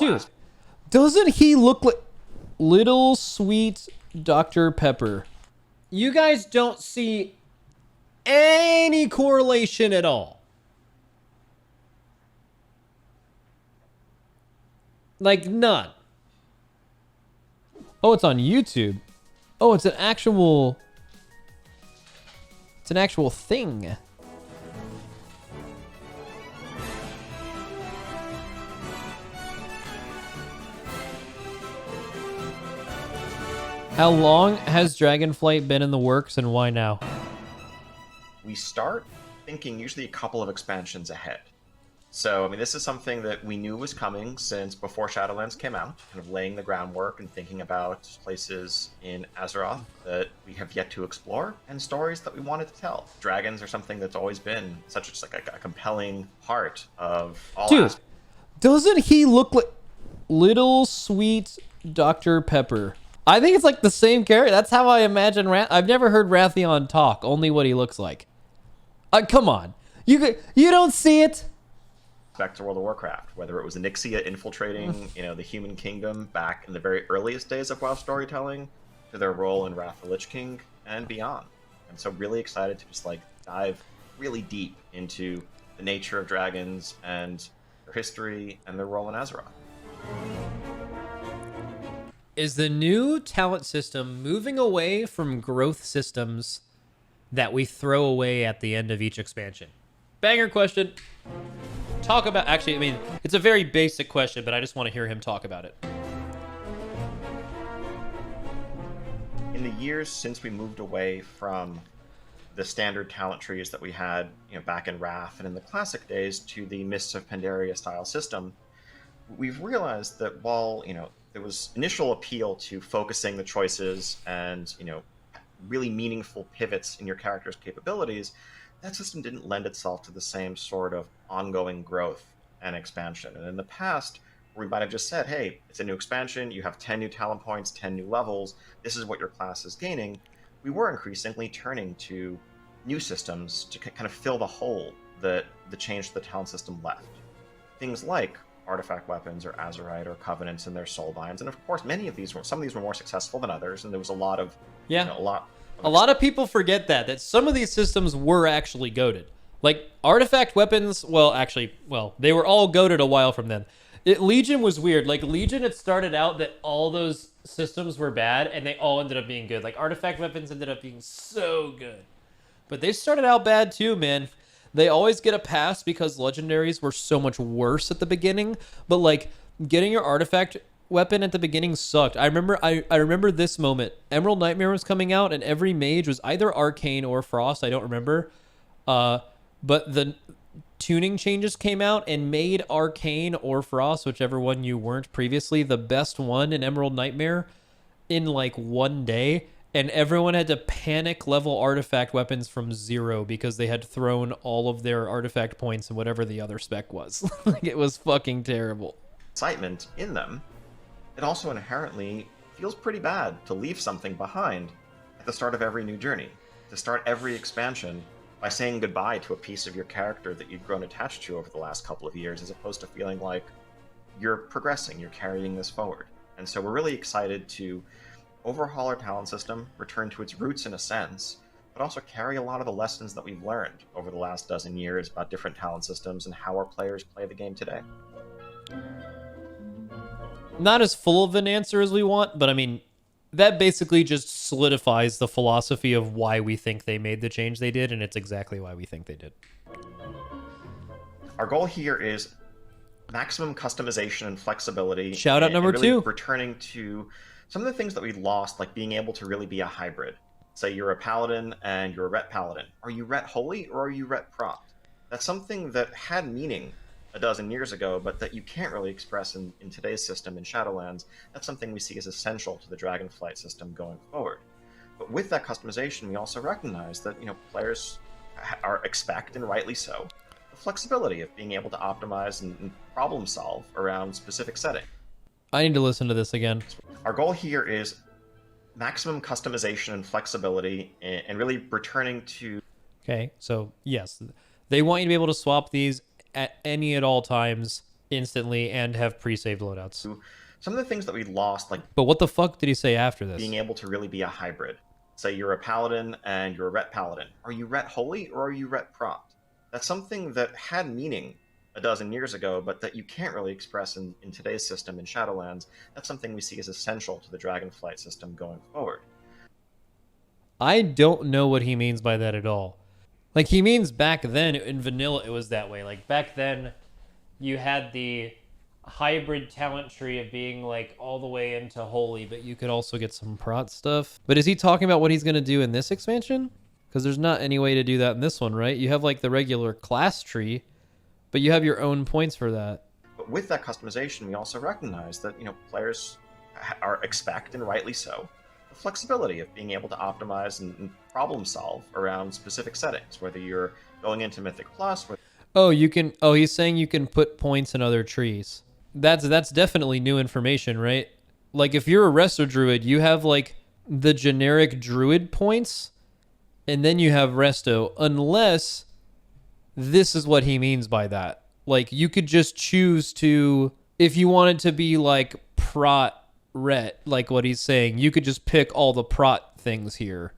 Dude, doesn't he look like little sweet Dr. Pepper? You guys don't see any correlation at all. Like, none. Oh, it's on YouTube. Oh, it's an actual... It's an actual thing. How long has Dragonflight been in the works and why now? We start thinking usually a couple of expansions ahead. So, I mean, this is something that we knew was coming since before Shadowlands came out, kind of laying the groundwork and thinking about places in Azeroth that we have yet to explore and stories that we wanted to tell. Dragons are something that's always been such like a compelling part of all. Dude, doesn't he look like little sweet Dr. Pepper? I think it's like the same character. That's how I imagine I've never heard Wrathion talk, only what he looks like. Come on. You don't see it? Back to World of Warcraft, whether it was Onyxia infiltrating, the human kingdom back in the very earliest days of WoW storytelling, to their role in Wrath of the Lich King and beyond. I'm so really excited to just dive really deep into the nature of dragons and their history and their role in Azeroth. Is the new talent system moving away from growth systems that we throw away at the end of each expansion? Banger question. Talk about, actually, I mean, it's a very basic question, but I just want to hear him talk about it. In the years since we moved away from the standard talent trees that we had, back in Wrath and in the classic days to the Mists of Pandaria style system, we've realized that while, there was initial appeal to focusing the choices and, really meaningful pivots in your character's capabilities, that system didn't lend itself to the same sort of ongoing growth and expansion. And in the past, we might have just said, hey, it's a new expansion, you have 10 new talent points, 10 new levels, this is what your class is gaining. We were increasingly turning to new systems to kind of fill the hole that the change to the talent system left. Things like artifact weapons or Azerite or Covenants and their soulbinds. And of course, some of these were more successful than others, and there was a lot of... Yeah. A lot of people forget that some of these systems were actually goated. Like, artifact weapons, they were all goated a while from then. Legion was weird. Like, Legion, it started out that all those systems were bad, and they all ended up being good. Like, artifact weapons ended up being so good. But they started out bad too, man. They always get a pass because legendaries were so much worse at the beginning. But, like, getting your artifact weapon at the beginning sucked. I remember this moment. Emerald Nightmare was coming out, and every mage was either Arcane or Frost. I don't remember. But the tuning changes came out and made Arcane or Frost, whichever one you weren't previously, the best one in Emerald Nightmare in like one day. And everyone had to panic level artifact weapons from 0 because they had thrown all of their artifact points in whatever the other spec was. Like, it was fucking terrible. Excitement in them. It also inherently feels pretty bad to leave something behind at the start of every new journey, to start every expansion by saying goodbye to a piece of your character that you've grown attached to over the last couple of years, as opposed to feeling like you're progressing, you're carrying this forward. And so we're really excited to overhaul our talent system, return to its roots in a sense, but also carry a lot of the lessons that we've learned over the last dozen years about different talent systems and how our players play the game today. Not as full of an answer as we want, but I mean, that basically just solidifies the philosophy of why we think they made the change they did, and it's exactly why we think they did. Our goal here is maximum customization and flexibility. Shout out number really 2. Returning to some of the things that we lost, like being able to really be a hybrid. Say you're a paladin and you're a ret paladin. Are you ret holy or are you ret prompt? That's something that had meaning a dozen years ago, but that you can't really express in today's system in Shadowlands. That's something we see as essential to the Dragonflight system going forward. But with that customization, we also recognize that players expect, and rightly so, the flexibility of being able to optimize and problem solve around specific settings. I need to listen to this again. Our goal here is maximum customization and flexibility, and really returning to... Okay, so yes, they want you to be able to swap these at any at all times instantly and have pre-saved loadouts. Some of the things that we lost, like But what the fuck did he say after this? being able to really be a hybrid. Say you're a paladin and you're a ret paladin. Are you ret holy or are you ret prot? That's something that had meaning a dozen years ago, but that you can't really express in today's system in Shadowlands. That's something we see as essential to the Dragonflight system going forward. I don't know what he means by that at all. Like, he means back then in vanilla it was that way. Like, back then you had the hybrid talent tree of being like all the way into holy, but you could also get some prot stuff. But is he talking about what he's going to do in this expansion? Because there's not any way to do that in this one, right? You have like the regular class tree, but you have your own points for that. But with that customization, we also recognize that, you know, players expect, and rightly so, the flexibility of being able to optimize and problem solve around specific settings, whether you're going into Mythic Plus. Oh, you can. Oh, he's saying you can put points in other trees. That's definitely new information, right? Like, if you're a Resto Druid, you have like the generic Druid points, and then you have Resto, unless this is what he means by that. Like, you could just choose to, if you wanted to be like prot ret, like what he's saying, you could just pick all the prot things here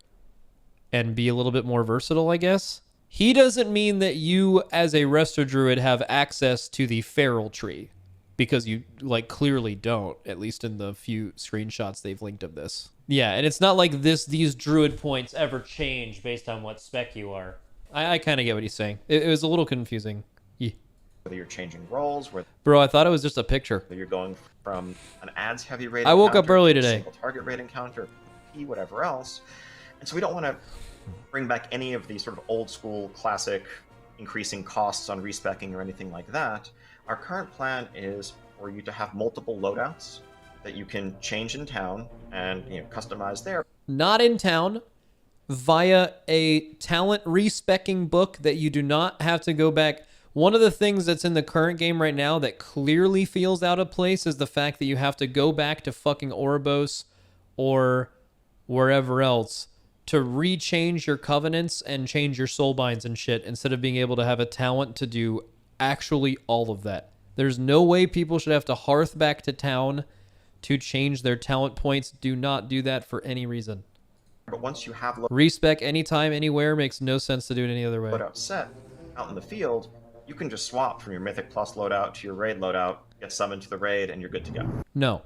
and be a little bit more versatile, I guess. He doesn't mean that you as a Resto Druid have access to the feral tree, because you like clearly don't, at least in the few screenshots they've linked of this. Yeah, and it's not like these druid points ever change based on what spec you are. I kind of get what he's saying. It was a little confusing. Yeah. Whether you're changing roles, Bro, I thought it was just a picture. whether you're going from an ads heavy raid I woke up encounter early to a today. single target raid encounter, whatever else. And so we don't want to bring back any of these sort of old school classic increasing costs on respecking or anything like that. Our current plan is for you to have multiple loadouts that you can change in town and, you know, customize there. Not in town, via a talent respecking book that you do not have to go back. One of the things that's in the current game right now that clearly feels out of place is the fact that you have to go back to fucking Oribos or wherever else to rechange your covenants and change your soulbinds and shit, instead of being able to have a talent to do actually all of that. There's no way people should have to hearth back to town to change their talent points. Do not do that for any reason. But once you have Respec anytime, anywhere makes no sense to do it any other way. loadout set out in the field, you can just swap from your Mythic Plus loadout to your raid loadout, get summoned to the raid, and you're good to go. No.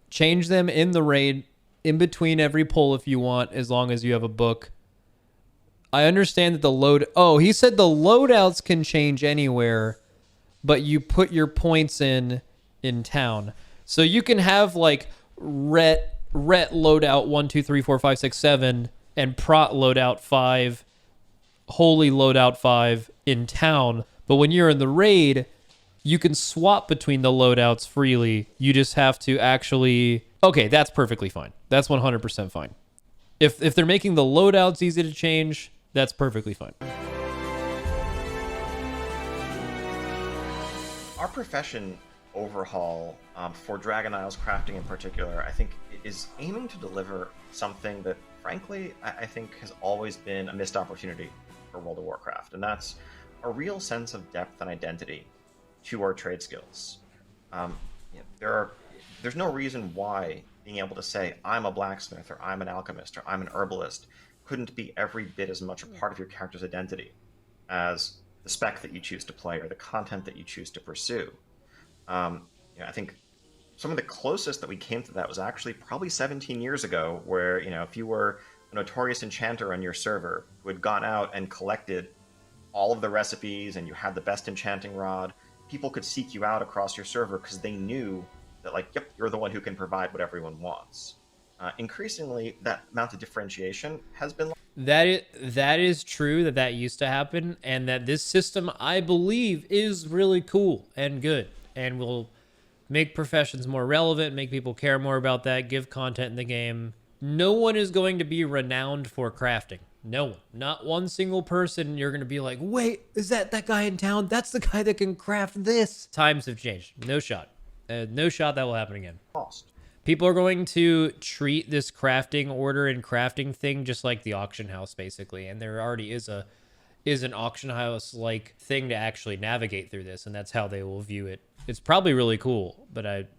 Change them in the raid, in between every pull if you want, as long as you have a book. I understand that the load... Oh, he said the loadouts can change anywhere, but you put your points in town. So you can have like ret loadout 1, 2, 3, 4, 5, 6, 7 and prot loadout 5, holy loadout 5 in town. But when you're in the raid, you can swap between the loadouts freely. You just have to actually... Okay, that's perfectly fine. That's 100% fine. If they're making the loadouts easy to change, that's perfectly fine. Our profession overhaul for Dragon Isles crafting in particular, I think, is aiming to deliver something that, frankly, I think has always been a missed opportunity for World of Warcraft, and that's a real sense of depth and identity to our trade skills. There's no reason why being able to say, I'm a blacksmith, or I'm an alchemist, or I'm an herbalist, couldn't be every bit as much a part of your character's identity as the spec that you choose to play or the content that you choose to pursue. I think some of the closest that we came to that was actually probably 17 years ago, where, you know, if you were a notorious enchanter on your server who had gone out and collected all of the recipes and you had the best enchanting rod, people could seek you out across your server because they knew that, like, yep, you're the one who can provide what everyone wants. Increasingly, that amount of differentiation has been... That is true, that used to happen, and that this system, I believe, is really cool and good, and will make professions more relevant, make people care more about that, give content in the game. No one is going to be renowned for crafting. No one. Not one single person you're going to be like, wait, is that guy in town? That's the guy that can craft this. Times have changed. No shot. No shot that will happen again. Lost. People are going to treat this crafting order and crafting thing just like the auction house, basically. And there already is a is an auction house like thing to actually navigate through this, and that's how they will view it. It's probably really cool, but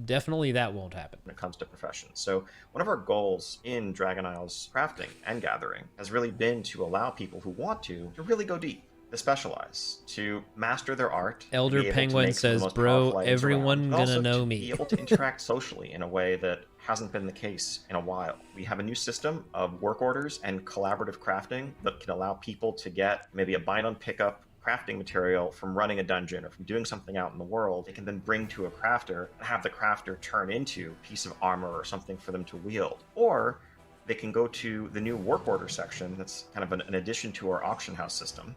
definitely that won't happen when it comes to professions. So one of our goals in Dragon Isle's crafting and gathering has really been to allow people who want to really go deep, to specialize, to master their art. Elder Penguin says, bro, everyone gonna know me. Be able to interact socially in a way that hasn't been the case in a while. We have a new system of work orders and collaborative crafting that can allow people to get maybe a bind on pickup crafting material from running a dungeon or from doing something out in the world. They can then bring to a crafter and have the crafter turn into a piece of armor or something for them to wield. Or they can go to the new work order section that's kind of an addition to our auction house system,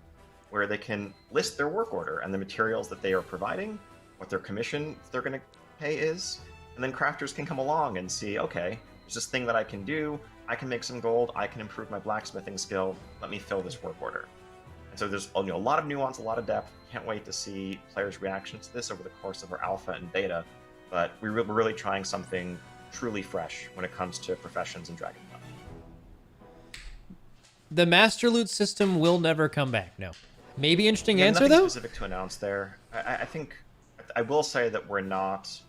where they can list their work order and the materials that they are providing, what their commission they're going to pay is, and then crafters can come along and see, okay, there's this thing that I can do, I can make some gold, I can improve my blacksmithing skill, let me fill this work order. And so there's a lot of nuance, a lot of depth. Can't wait to see players' reactions to this over the course of our alpha and beta, but we're really trying something truly fresh when it comes to professions in Dragonflight. The master loot system will never come back, no. Maybe interesting answer, nothing though? Specific to announce there. I think I will say that we're not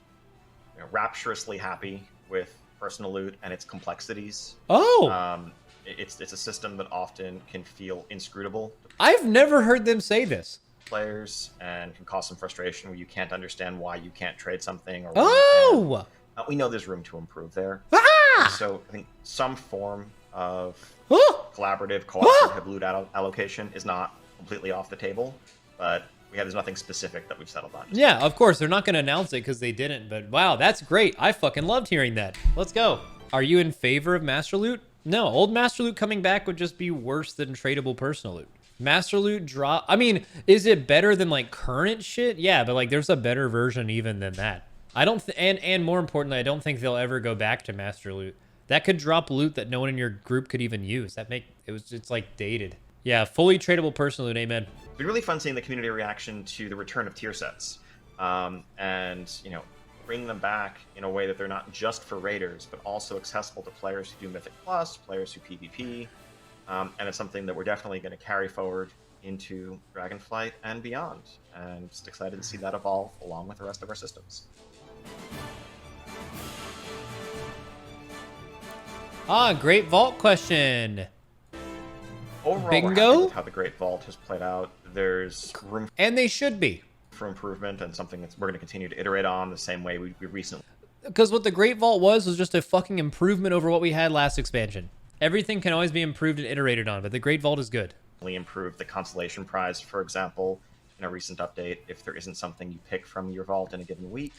rapturously happy with personal loot and its complexities. Oh! It's a system that often can feel inscrutable to I've never heard them say this. players and can cause some frustration where you can't understand why you can't trade something. Or Oh! we know there's room to improve there. Ah! So I think some form of Oh! collaborative, cooperative loot allocation is not completely off the table, but there's nothing specific that we've settled on. Yeah, of course. They're not going to announce it because they didn't, but wow, that's great. I fucking loved hearing that. Let's go. Are you in favor of master loot? No, old master loot coming back would just be worse than tradable personal loot. Master loot drop. I mean, is it better than like current shit? Yeah, but like there's a better version even than that. I don't, and more importantly, I don't think they'll ever go back to master loot. That could drop loot that no one in your group could even use. It's like dated. Yeah, fully tradable personal loot. Amen. It's been really fun seeing the community reaction to the return of tier sets, and bring them back in a way that they're not just for raiders, but also accessible to players who do Mythic Plus, players who PvP, and it's something that we're definitely going to carry forward into Dragonflight and beyond. And just excited to see that evolve along with the rest of our systems. Great vault question. Overall, Bingo? we're happy with how the Great Vault has played out. There's room And they should be. for improvement and something that we're going to continue to iterate on the same way we recently Because what the Great Vault was just a fucking improvement over what we had last expansion. Everything can always be improved and iterated on, but the Great Vault is good. improved. The consolation prize, for example, in a recent update, if there isn't something you pick from your vault in a given week.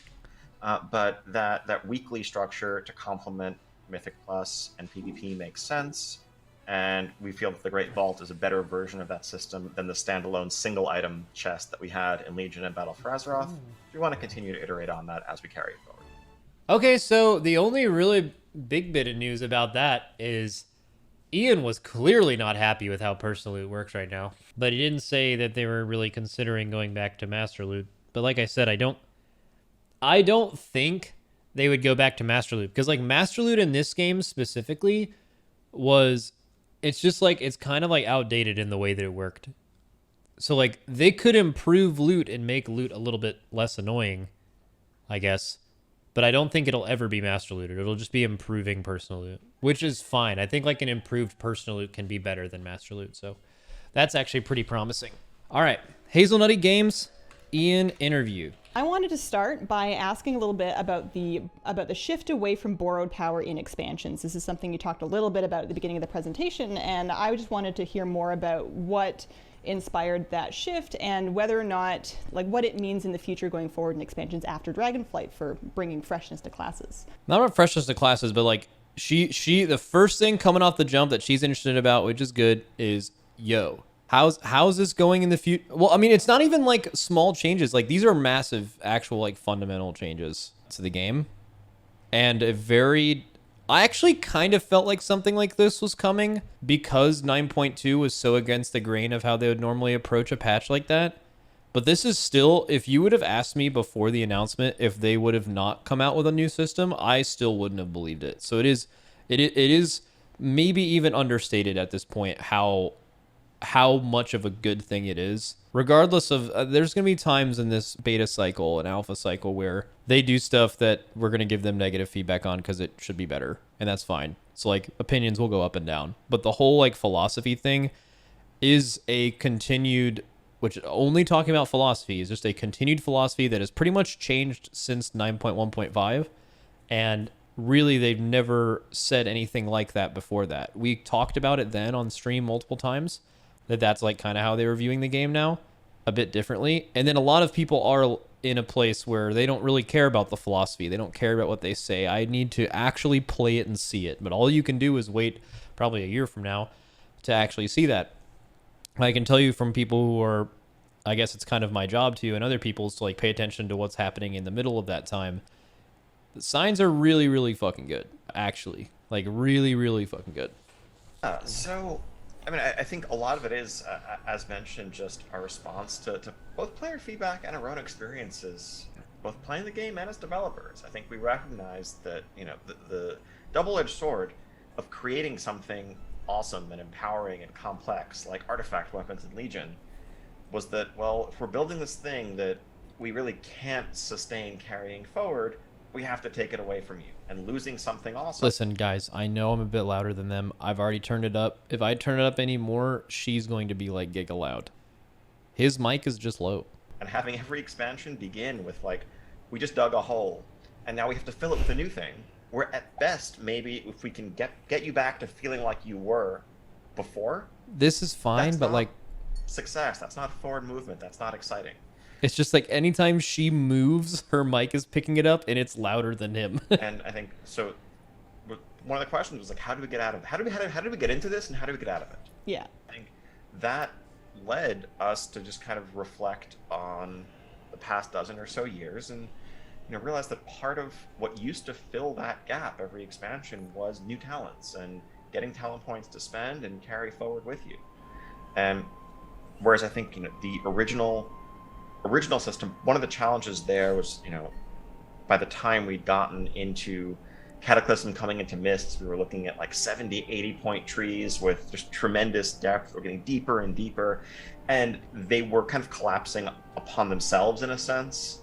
But that weekly structure to complement Mythic Plus and PvP makes sense. And we feel that the Great Vault is a better version of that system than the standalone single item chest that we had in Legion and Battle for Azeroth. We want to continue to iterate on that as we carry it forward. Okay, so the only really big bit of news about that is Ian was clearly not happy with how personal loot works right now. But he didn't say that they were really considering going back to master loot. But like I said, I don't think they would go back to master loot. Because like master loot in this game specifically it's kind of like outdated in the way that it worked. So like they could improve loot and make loot a little bit less annoying, I guess. But I don't think it'll ever be master looted. It'll just be improving personal loot, which is fine. I think like an improved personal loot can be better than master loot. So that's actually pretty promising. All right, Hazelnutty Games, Ian interview. I wanted to start by asking a little bit about the shift away from borrowed power in expansions. This is something you talked a little bit about at the beginning of the presentation, and I just wanted to hear more about what inspired that shift and whether or not, like, what it means in the future going forward in expansions after Dragonflight for bringing freshness to classes. Not about freshness to classes, but like she the first thing coming off the jump that she's interested about, which is good, is how's this going in the future? Well, I mean, it's not even like small changes. Like these are massive, actual like fundamental changes to the game, and I actually kind of felt like something like this was coming because 9.2 was so against the grain of how they would normally approach a patch like that. But this is still, if you would have asked me before the announcement if they would have not come out with a new system, I still wouldn't have believed it. So it is maybe even understated at this point how how much of a good thing it is. Regardless of, there's going to be times in this beta cycle and alpha cycle where they do stuff that we're going to give them negative feedback on because it should be better. And that's fine. So like opinions will go up and down. But the whole like philosophy thing is a continued, which only talking about philosophy is just a continued philosophy that has pretty much changed since 9.1.5. And really, they've never said anything like that before that. We talked about it then on stream multiple times, that's like kind of how they were viewing the game now, a bit differently. And then a lot of people are in a place where they don't really care about the philosophy. They don't care about what they say. I need to actually play it and see it. But all you can do is wait probably a year from now to actually see that. I can tell you from people who are, I guess it's kind of my job to, and other people's to like pay attention to what's happening in the middle of that time. The signs are really, really fucking good, actually. Like, really, really fucking good. So, I mean, I think a lot of it is, as mentioned, just our response to both player feedback and our own experiences, both playing the game and as developers. I think we recognize that, you know, the double-edged sword of creating something awesome and empowering and complex, like artifact weapons in Legion, was that, well, if we're building this thing that we really can't sustain carrying forward, we have to take it away from you. And losing something awesome. Listen, guys, I know I'm a bit louder than them. I've already turned it up. If I turn it up anymore, she's going to be like giga loud. His mic is just low. And having every expansion begin with like, we just dug a hole, and now we have to fill it with a new thing. Where at best, maybe if we can get you back to feeling like you were before. This is fine, but like success. That's not forward movement. That's not exciting. It's just like anytime she moves, her mic is picking it up and it's louder than him. And I think so. One of the questions was like, how do we get out of it? How do we get into this, and how do we get out of it? Yeah. I think that led us to just kind of reflect on the past dozen or so years, and realize that part of what used to fill that gap every expansion was new talents and getting talent points to spend and carry forward with you. And whereas I think the original system, one of the challenges there was, by the time we'd gotten into Cataclysm coming into Mists, we were looking at like 70, 80 point trees with just tremendous depth. We're getting deeper and deeper, and they were kind of collapsing upon themselves in a sense.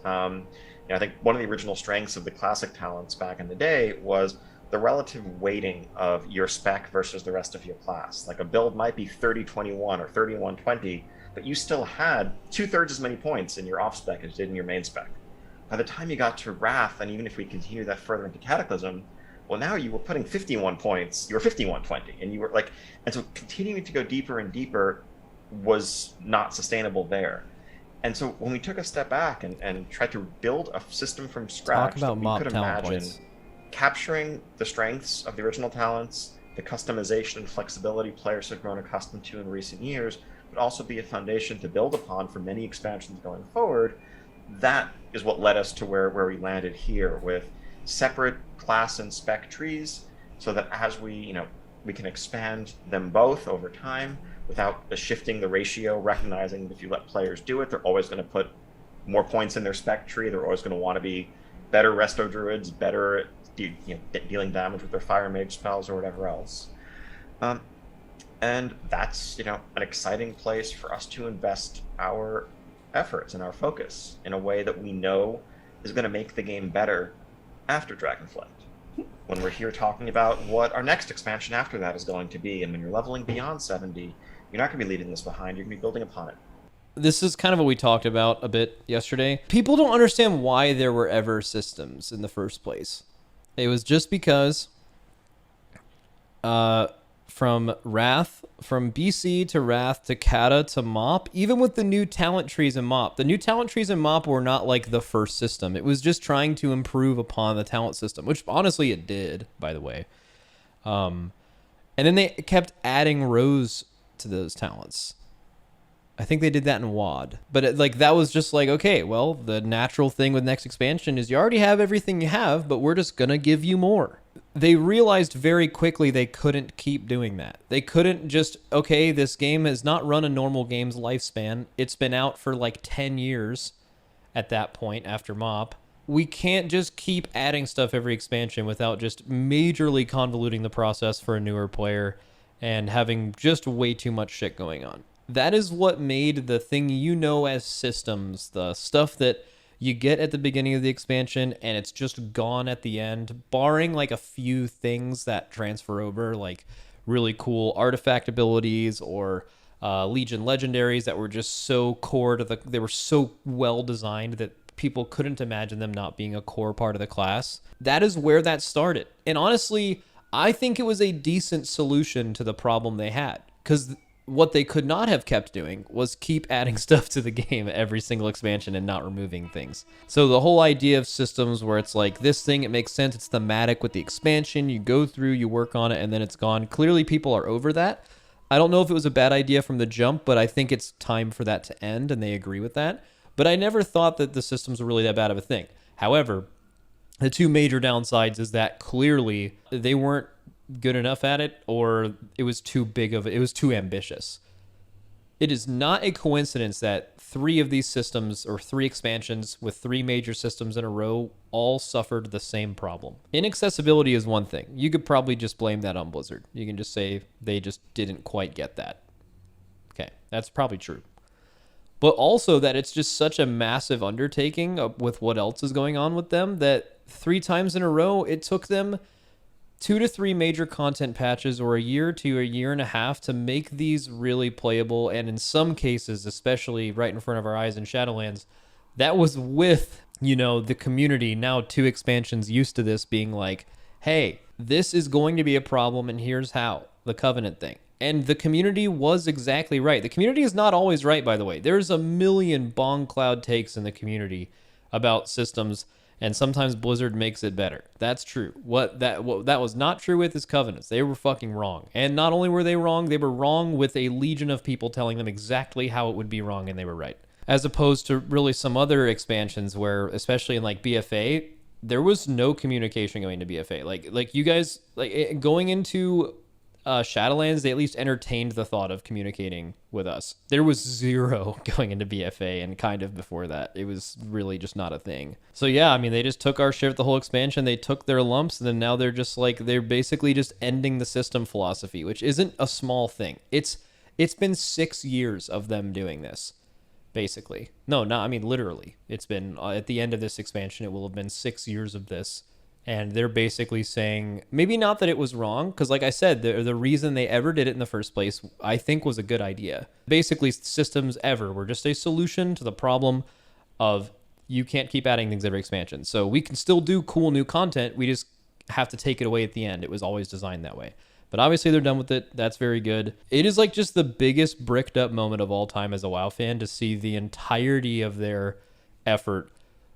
I think one of the original strengths of the classic talents back in the day was the relative weighting of your spec versus the rest of your class. Like a build might be 30-21 or 31-20, but you still had 2/3 as many points in your off spec as you did in your main spec. By the time you got to Wrath, and even if we continue that further into Cataclysm, well, now you were putting 51 points, you were 51-20, and you were like, and so continuing to go deeper and deeper was not sustainable there. And so when we took a step back and tried to build a system from scratch, talk about that we could talent imagine points. Capturing the strengths of the original talents, the customization and flexibility players have grown accustomed to in recent years, but also be a foundation to build upon for many expansions going forward. That is what led us to where we landed here, with separate class and spec trees, so that as we can expand them both over time without shifting the ratio, recognizing that if you let players do it, they're always going to put more points in their spec tree. They're always going to want to be better resto druids, better at dealing damage with their fire mage spells or whatever else. And that's an exciting place for us to invest our efforts and our focus in a way that we know is going to make the game better after Dragonflight. When we're here talking about what our next expansion after that is going to be, and when you're leveling beyond 70, you're not going to be leaving this behind. You're going to be building upon it. This is kind of what we talked about a bit yesterday. People don't understand why there were ever systems in the first place. It was just because from Wrath, from BC to Wrath to Kata to Mop, even with the new talent trees in Mop, the new talent trees in Mop were not like the first system. It was just trying to improve upon the talent system, which honestly it did, by the way. And then they kept adding rows to those talents. I think they did that in WoD, but that was just like, okay, well, the natural thing with next expansion is you already have everything you have, but we're just gonna give you more. They realized very quickly they couldn't keep doing that. They couldn't just, okay, this game has not run a normal game's lifespan. It's been out for like 10 years at that point after MOP. We can't just keep adding stuff every expansion without just majorly convoluting the process for a newer player and having just way too much shit going on. That is what made the thing as systems, the stuff that you get at the beginning of the expansion and it's just gone at the end, barring like a few things that transfer over, like really cool artifact abilities or Legion legendaries that were just so core to they were so well designed that people couldn't imagine them not being a core part of the class. That is where that started. And honestly, I think it was a decent solution to the problem they had, because what they could not have kept doing was keep adding stuff to the game every single expansion and not removing things. So the whole idea of systems where it's like this thing, it makes sense, it's thematic with the expansion, you go through, you work on it, and then it's gone. Clearly people are over that. I don't know if it was a bad idea from the jump, but I think it's time for that to end, and they agree with that. But I never thought that the systems were really that bad of a thing. However, the two major downsides is that clearly they weren't good enough at it, or it was too big of it was too ambitious. It is not a coincidence that 3 of these systems, or 3 expansions with 3 major systems in a row, all suffered the same problem. Inaccessibility is one thing. You could probably just blame that on Blizzard. You can just say they just didn't quite get that. Okay, that's probably true. But also that it's just such a massive undertaking with what else is going on with them that 3 times in a row, it took them 2 to 3 major content patches or a year to a year and a half to make these really playable. And in some cases, especially right in front of our eyes in Shadowlands, that was with, the community, now 2 expansions used to this, being like, hey, this is going to be a problem and here's how, the Covenant thing. And the community was exactly right. The community is not always right, by the way. There's a million bong cloud takes in the community about systems, and sometimes Blizzard makes it better. That's true. What that was not true with is Covenants. They were fucking wrong. And not only were they wrong with a legion of people telling them exactly how it would be wrong, and they were right. As opposed to really some other expansions where, especially in like BFA, there was no communication going to BFA. Like you guys, going into Shadowlands, they at least entertained the thought of communicating with us. There was 0 going into BFA, and kind of before that, it was really just not a thing. So yeah, I mean, they just took our shit the whole expansion, they took their lumps, and then now they're just like, they're basically just ending the system philosophy, which isn't a small thing. It's been 6 years of them doing this, basically. No, I mean, literally. It's been, at the end of this expansion, it will have been 6 years of this. And they're basically saying, maybe not that it was wrong, because like I said, the reason they ever did it in the first place, I think, was a good idea. Basically, systems ever were just a solution to the problem of you can't keep adding things every expansion. So we can still do cool new content, we just have to take it away at the end. It was always designed that way. But obviously they're done with it. That's very good. It is like just the biggest bricked up moment of all time as a WoW fan to see the entirety of their effort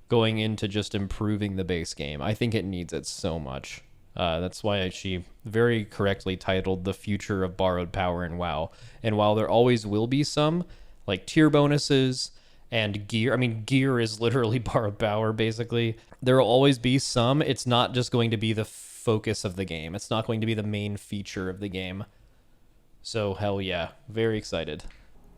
going into just improving the base game. I think it needs it so much. That's why she very correctly titled The Future of Borrowed Power in WoW. And while there always will be some, like tier bonuses and gear, I mean, gear is literally borrowed power, basically. There will always be some. It's not just going to be the focus of the game. It's not going to be the main feature of the game. So hell yeah, very excited.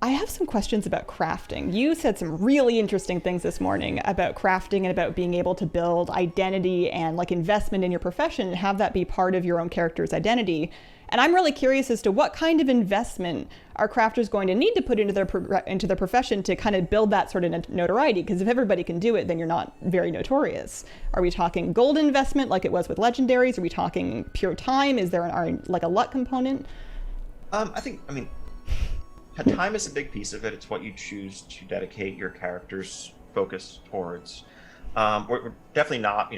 I have some questions about crafting. You said some really interesting things this morning about crafting and about being able to build identity and like investment in your profession and have that be part of your own character's identity. And I'm really curious as to what kind of investment are crafters going to need to put into their profession to kind of build that sort of notoriety? Because if everybody can do it, then you're not very notorious. Are we talking gold investment like it was with legendaries? Are we talking pure time? Is there like a luck component? Time is a big piece of it. It's what you choose to dedicate your character's focus towards. We're definitely not.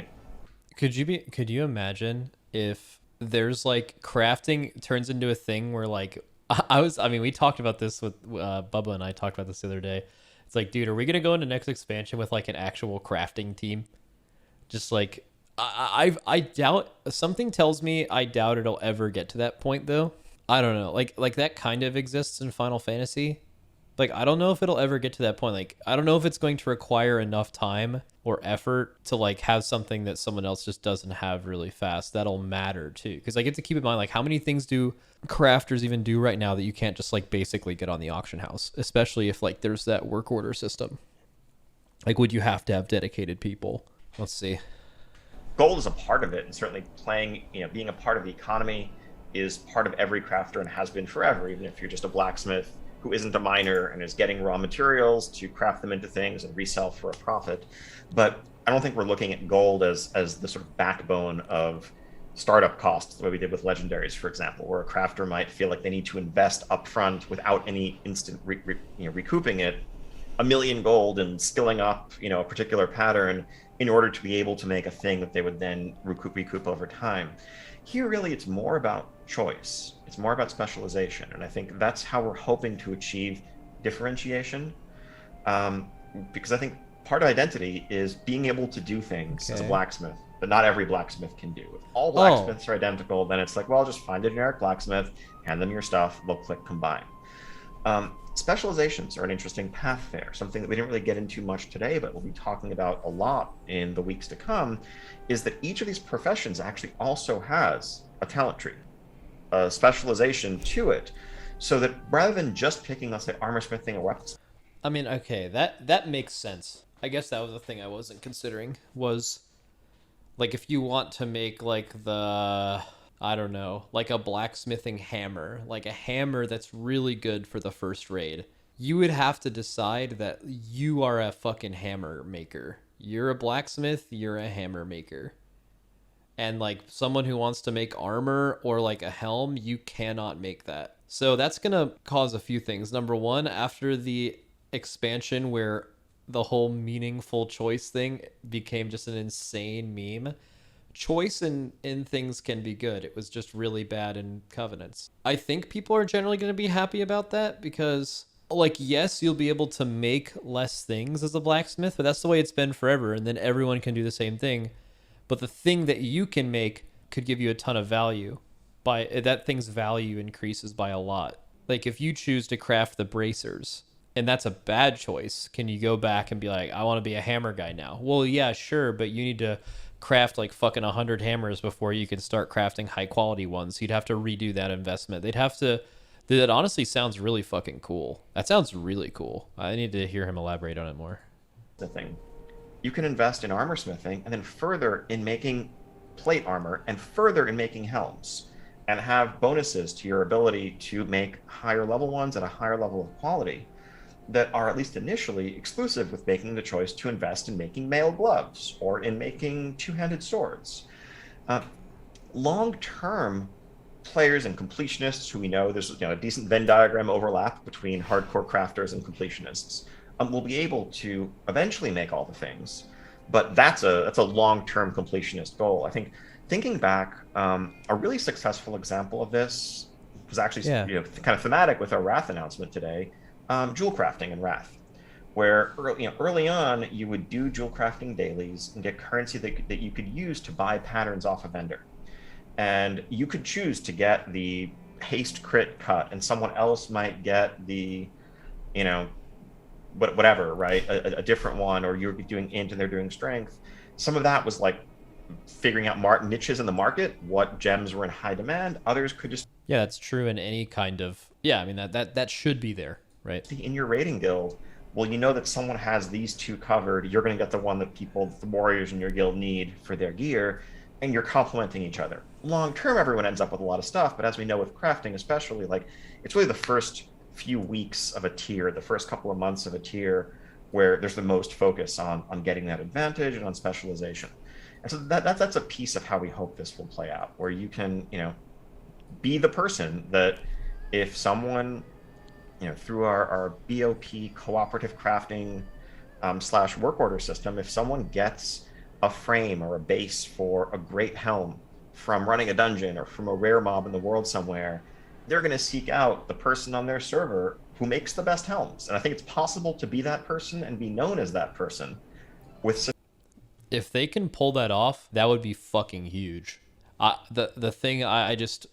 Could you imagine if there's like crafting turns into a thing where like we talked about this with Bubba and I talked about this the other day. It's like, dude, are we gonna go into next expansion with like an actual crafting team? Just like I doubt. Something tells me I doubt it'll ever get to that point though. I don't know, like that kind of exists in Final Fantasy. Like, I don't know if it'll ever get to that point. Like, I don't know if it's going to require enough time or effort to like have something that someone else just doesn't have really fast that'll matter too. Because I get to keep in mind, like, how many things do crafters even do right now that you can't just like basically get on the auction house, especially if like there's that work order system. Like, would you have to have dedicated people? Let's see. Gold is a part of it, and certainly being a part of the economy is part of every crafter and has been forever, even if you're just a blacksmith who isn't a miner and is getting raw materials to craft them into things and resell for a profit. But I don't think we're looking at gold as the sort of backbone of startup costs, the way we did with legendaries, for example, where a crafter might feel like they need to invest upfront without any instant recouping it, 1,000,000 gold and skilling up, a particular pattern in order to be able to make a thing that they would then recoup over time. Here, really, it's more about choice. It's more about specialization. And I think that's how we're hoping to achieve differentiation. Because I think part of identity is being able to do things as a blacksmith that not every blacksmith can do. If all blacksmiths are identical, then it's like, well, just find a generic blacksmith, hand them your stuff, they'll click combine. Specializations are an interesting path there, something that we didn't really get into much today, but we'll be talking about a lot in the weeks to come, is that each of these professions actually also has a talent tree, a specialization to it, so that rather than just picking, let's say, armor smithing or weapons. I mean, okay, that makes sense. I guess that was the thing I wasn't considering, was like if you want to make like I don't know, like a blacksmithing hammer, like a hammer that's really good for the first raid, you would have to decide that you are a fucking hammer maker. You're a blacksmith, you're a hammer maker. And like someone who wants to make armor or like a helm, you cannot make that. So that's going to cause a few things. Number one, after the expansion where the whole meaningful choice thing became just an insane meme, choice in things can be good. It was just really bad in Covenants. I think people are generally going to be happy about that because, like, yes, you'll be able to make less things as a blacksmith, but that's the way it's been forever, and then everyone can do the same thing. But the thing that you can make could give you a ton of value. By that thing's value increases by a lot. Like, if you choose to craft the bracers, and that's a bad choice, can you go back and be like, I want to be a hammer guy now? Well, yeah, sure, but you need to craft like fucking 100 hammers before you can start crafting high quality ones. You'd have to redo that investment. That honestly sounds really fucking cool. That sounds really cool. I need to hear him elaborate on it more. The thing, you can invest in armor smithing and then further in making plate armor and further in making helms and have bonuses to your ability to make higher level ones at a higher level of quality that are at least initially exclusive with making the choice to invest in making mail gloves or in making two-handed swords. Long-term players and completionists who we know there's a decent Venn diagram overlap between hardcore crafters and completionists will be able to eventually make all the things, but that's a long-term completionist goal. I think thinking back, a really successful example of this was actually kind of thematic with our Wrath announcement today. Jewel crafting in Wrath, where early on you would do jewel crafting dailies and get currency that you could use to buy patterns off a vendor, and you could choose to get the haste crit cut, and someone else might get the, whatever, right, a different one, or you're doing int and they're doing strength. Some of that was like figuring out niches in the market, what gems were in high demand. Others could just that's true in any kind of I mean that should be there. Right. In your raiding guild, well, you know that someone has these two covered. You're going to get the one that the warriors in your guild need for their gear, and you're complementing each other. Long term, everyone ends up with a lot of stuff, but as we know with crafting especially, like, it's really the first few weeks of a tier, the first couple of months of a tier, where there's the most focus on getting that advantage and on specialization. And so that's a piece of how we hope this will play out, where you can, be the person that if someone, through our BOP cooperative crafting / work order system, if someone gets a frame or a base for a great helm from running a dungeon or from a rare mob in the world somewhere, they're going to seek out the person on their server who makes the best helms. And I think it's possible to be that person and be known as that person with. If they can pull that off, that would be fucking huge. The thing I just,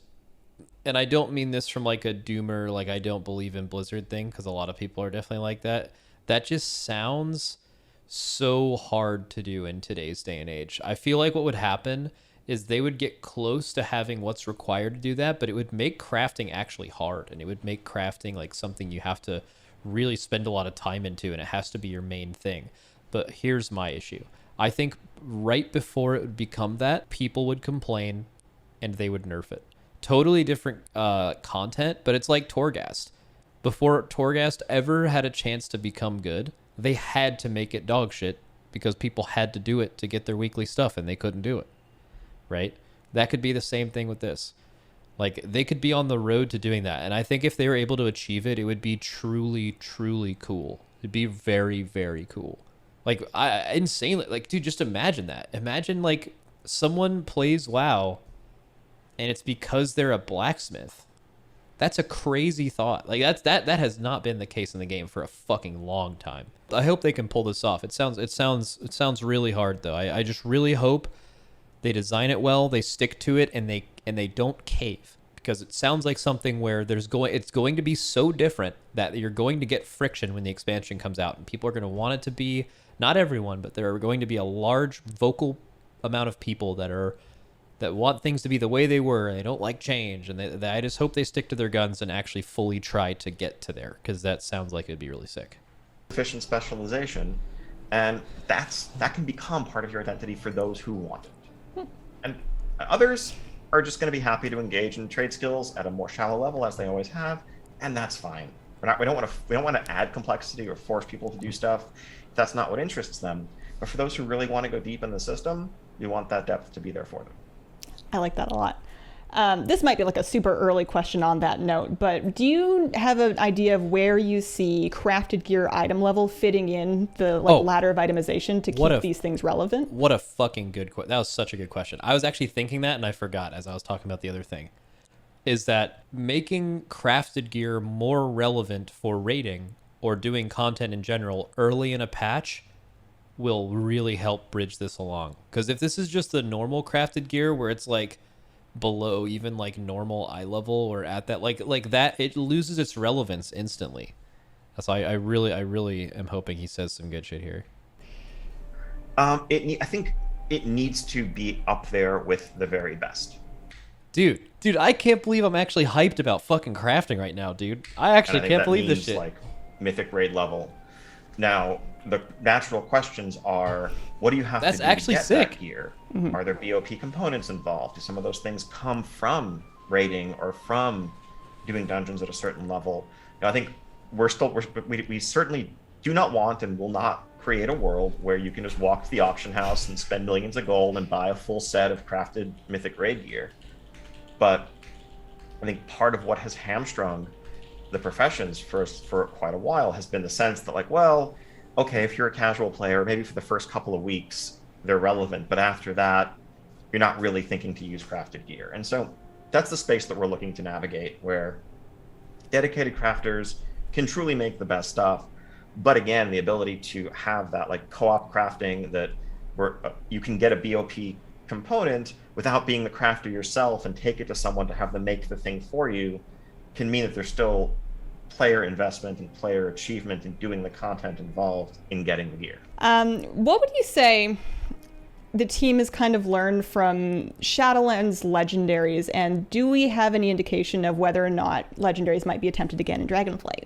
and I don't mean this from like a doomer, like I don't believe in Blizzard thing, because a lot of people are definitely like that. That just sounds so hard to do in today's day and age. I feel like what would happen is they would get close to having what's required to do that, but it would make crafting actually hard, and it would make crafting like something you have to really spend a lot of time into, and it has to be your main thing. But here's my issue. I think right before it would become that, people would complain and they would nerf it. totally different content, but it's like Torghast. Before Torghast ever had a chance to become good, they had to make it dog shit because people had to do it to get their weekly stuff, and they couldn't do it, right? That could be the same thing with this. Like, they could be on the road to doing that, and I think if they were able to achieve it, it would be truly, truly cool. It'd be very, very cool. Like, insanely, like, dude, just imagine that. Imagine, like, someone plays WoW, and it's because they're a blacksmith. That's a crazy thought. Like, that has not been the case in the game for a fucking long time. I hope they can pull this off. It sounds really hard, though. I just really hope they design it well, they stick to it, and they don't cave, because it sounds like something where it's going to be so different that you're going to get friction when the expansion comes out, and people are going to want it to be, not everyone, but there are going to be a large vocal amount of people that want things to be the way they were, and they don't like change, and I just hope they stick to their guns and actually fully try to get to there, because that sounds like it'd be really sick. Efficient specialization, and that can become part of your identity for those who want it. And others are just going to be happy to engage in trade skills at a more shallow level, as they always have, and that's fine. We don't want to add complexity or force people to do stuff if that's not what interests them. But for those who really want to go deep in the system, you want that depth to be there for them. I like that a lot. This might be like a super early question on that note, but do you have an idea of where you see crafted gear item level fitting in the ladder of itemization to keep these things relevant? What a fucking good question. That was such a good question. I was actually thinking that, and I forgot as I was talking about the other thing. Is that making crafted gear more relevant for raiding or doing content in general early in a patch will really help bridge this along. Because if this is just the normal crafted gear where it's like below even like normal eye level or at that like that, it loses its relevance instantly. That's why I really am hoping he says some good shit here. I think it needs to be up there with the very best. Dude, I can't believe I'm actually hyped about fucking crafting right now, dude. I actually can't believe this shit. Like Mythic raid level. Now, the natural questions are, what do you have to do actually to get sick. that gear? Mm-hmm. Are there BOP components involved? Do some of those things come from raiding or from doing dungeons at a certain level? Now, I think we certainly do not want and will not create a world where you can just walk to the auction house and spend millions of gold and buy a full set of crafted Mythic raid gear. But I think part of what has hamstrung the professions for quite a while has been the sense that, like, well, okay, if you're a casual player, maybe for the first couple of weeks, they're relevant, but after that, you're not really thinking to use crafted gear. And so that's the space that we're looking to navigate, where dedicated crafters can truly make the best stuff. But again, the ability to have that like co-op crafting that where you can get a BOP component without being the crafter yourself and take it to someone to have them make the thing for you can mean that there's still player investment and player achievement in doing the content involved in getting the gear. What would you say the team has kind of learned from Shadowlands legendaries, and do we have any indication of whether or not legendaries might be attempted again in Dragonflight?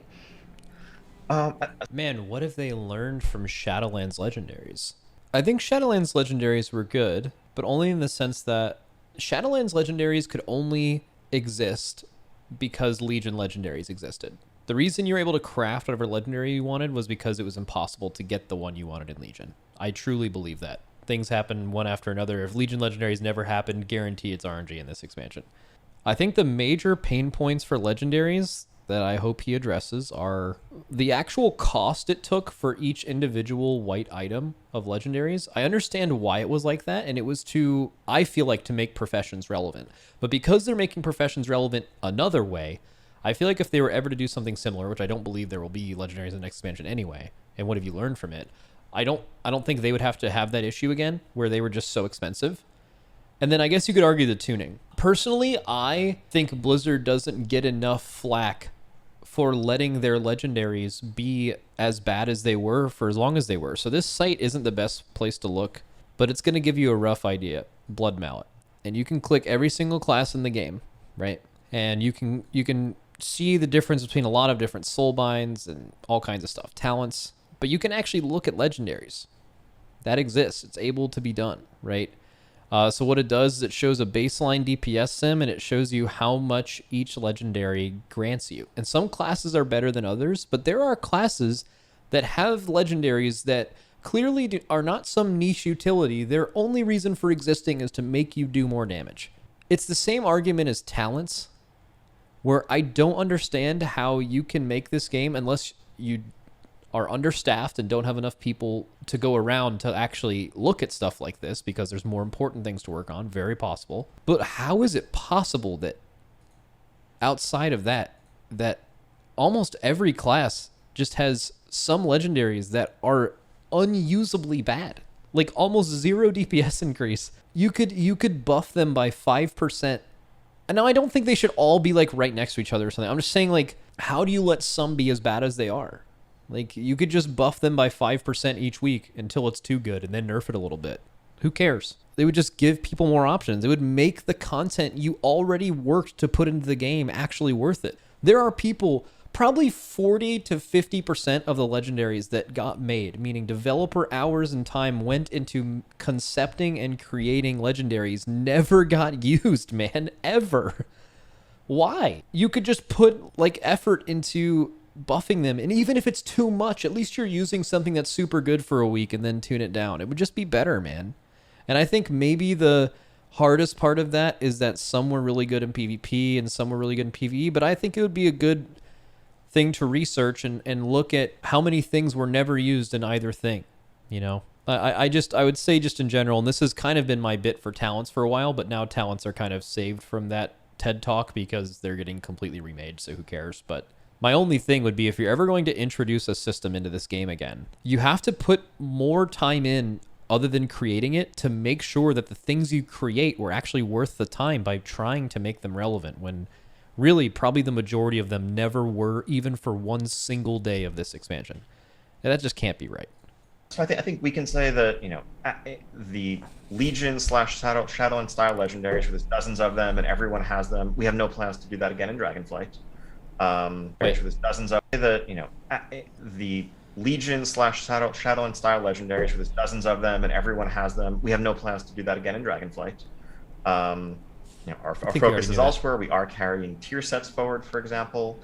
Man, what have they learned from Shadowlands legendaries? I think Shadowlands legendaries were good, but only in the sense that Shadowlands legendaries could only exist because Legion legendaries existed. The reason you were able to craft whatever legendary you wanted was because it was impossible to get the one you wanted in Legion. I truly believe that. Things happen one after another. If Legion legendaries never happened, guarantee it's RNG in this expansion. I think the major pain points for legendaries that I hope he addresses are the actual cost it took for each individual white item of legendaries. I understand why it was like that, and it was to, I feel like, to make professions relevant. But because they're making professions relevant another way, I feel like if they were ever to do something similar, which I don't believe there will be legendaries in the next expansion anyway, and what have you learned from it? I don't think they would have to have that issue again, where they were just so expensive. And then I guess you could argue the tuning. Personally, I think Blizzard doesn't get enough flack for letting their legendaries be as bad as they were for as long as they were. So this site isn't the best place to look, but it's going to give you a rough idea. Blood Mallet. And you can click every single class in the game, right? And you can see the difference between a lot of different soul binds and all kinds of stuff, talents. But you can actually look at legendaries. That exists. It's able to be done, right? So what it does is it shows a baseline DPS sim, and it shows you how much each legendary grants you. And some classes are better than others, but there are classes that have legendaries that clearly are not some niche utility. Their only reason for existing is to make you do more damage. It's the same argument as talents, where I don't understand how you can make this game unless you are understaffed and don't have enough people to go around to actually look at stuff like this, because there's more important things to work on. Very possible. But how is it possible that outside of that almost every class just has some legendaries that are unusably bad? Like almost 0 DPS increase. You could buff them by 5%. And now I don't think they should all be like right next to each other or something. I'm just saying, like, how do you let some be as bad as they are? Like, you could just buff them by 5% each week until it's too good and then nerf it a little bit. Who cares? They would just give people more options. It would make the content you already worked to put into the game actually worth it. There are people, probably 40 to 50% of the legendaries that got made, meaning developer hours and time went into concepting and creating legendaries, never got used, man, ever. Why? You could just put like effort into buffing them, and even if it's too much, at least you're using something that's super good for a week and then tune it down. It would just be better, man. And I think maybe the hardest part of that is that some were really good in PvP and some were really good in PvE, but I think it would be a good thing to research and look at how many things were never used in either thing. You know, I would say just in general, and this has kind of been my bit for talents for a while, but now talents are kind of saved from that TED talk because they're getting completely remade, so who cares? But my only thing would be, if you're ever going to introduce a system into this game again, you have to put more time in other than creating it to make sure that the things you create were actually worth the time by trying to make them relevant, when really probably the majority of them never were, even for one single day of this expansion. And that just can't be right. So I think we can say that, you know, the Legion / Shadowland style legendaries, where there's dozens of them and everyone has them. We have no plans to do that again in Dragonflight. Where there's dozens of the, you know, the Legion / Shadowland style legendaries, where there's dozens of them and everyone has them. We have no plans to do that again in Dragonflight. You know, our focus is elsewhere. We are carrying tier sets forward, for example.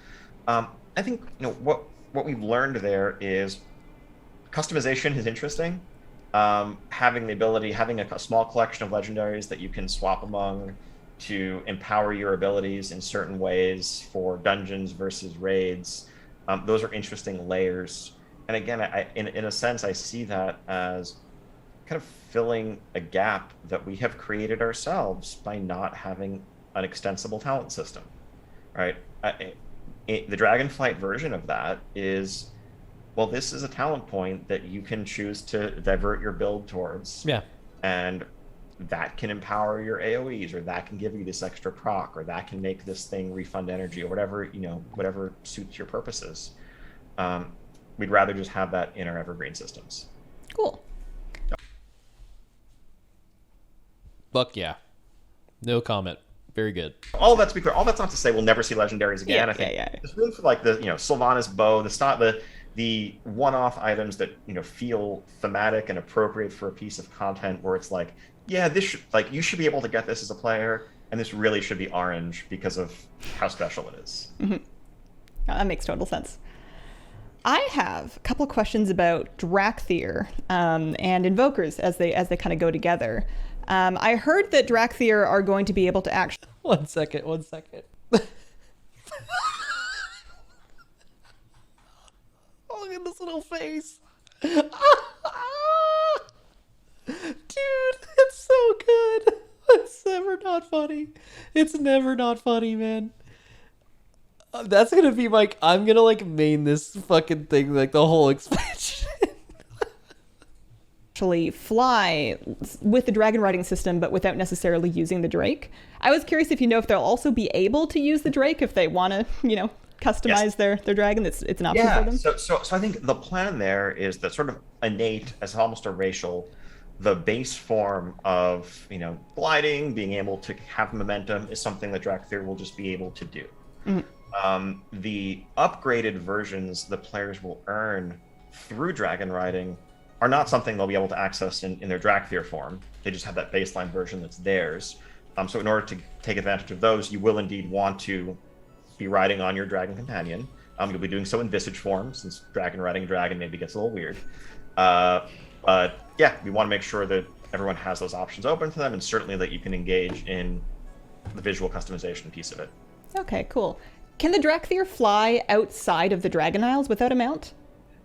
I think, you know, what we've learned there is customization is interesting. Having the ability, having a small collection of legendaries that you can swap among to empower your abilities in certain ways for dungeons versus raids. Those are interesting layers. And again, in a sense, I see that as kind of filling a gap that we have created ourselves by not having an extensible talent system, right? The Dragonflight version of that is, well, this is a talent point that you can choose to divert your build towards. Yeah. And that can empower your AoEs, or that can give you this extra proc, or that can make this thing refund energy, or whatever, you know, whatever suits your purposes. We'd rather just have that in our evergreen systems. Cool. Buck, yeah. No comment. Very good. All that's clear. All that's not to say we'll never see legendaries again. I think it's really for like the, you know, Sylvanas bow, the one-off items that, you know, feel thematic and appropriate for a piece of content, where it's like, yeah, this should, like, you should be able to get this as a player, and this really should be orange because of how special it is. Mm-hmm. That makes total sense. I have a couple of questions about Dracthyr and Invokers as they kind of go together. I heard that Dracthyr are going to be able to actually... One second. Oh, look at this little face. Dude, it's so good. It's never not funny. It's never not funny, man. That's gonna be like, I'm gonna like main this fucking thing like the whole expansion. Actually fly with the dragon riding system, but without necessarily using the Drake. I was curious if you know if they'll also be able to use the Drake if they want to, you know, customize their dragon. It's an option for them. So I think the plan there is that sort of innate, as almost a racial, the base form of, you know, gliding, being able to have momentum is something that Dracthyr will just be able to do. Mm-hmm. The upgraded versions the players will earn through dragon riding are not something they'll be able to access in their Dracthyr form. They just have that baseline version that's theirs. So in order to take advantage of those, you will indeed want to be riding on your dragon companion. You'll be doing so in Visage form, since dragon riding dragon maybe gets a little weird. But yeah, we want to make sure that everyone has those options open to them, and certainly that you can engage in the visual customization piece of it. Okay, cool. Can the Dracthyr fly outside of the Dragon Isles without a mount?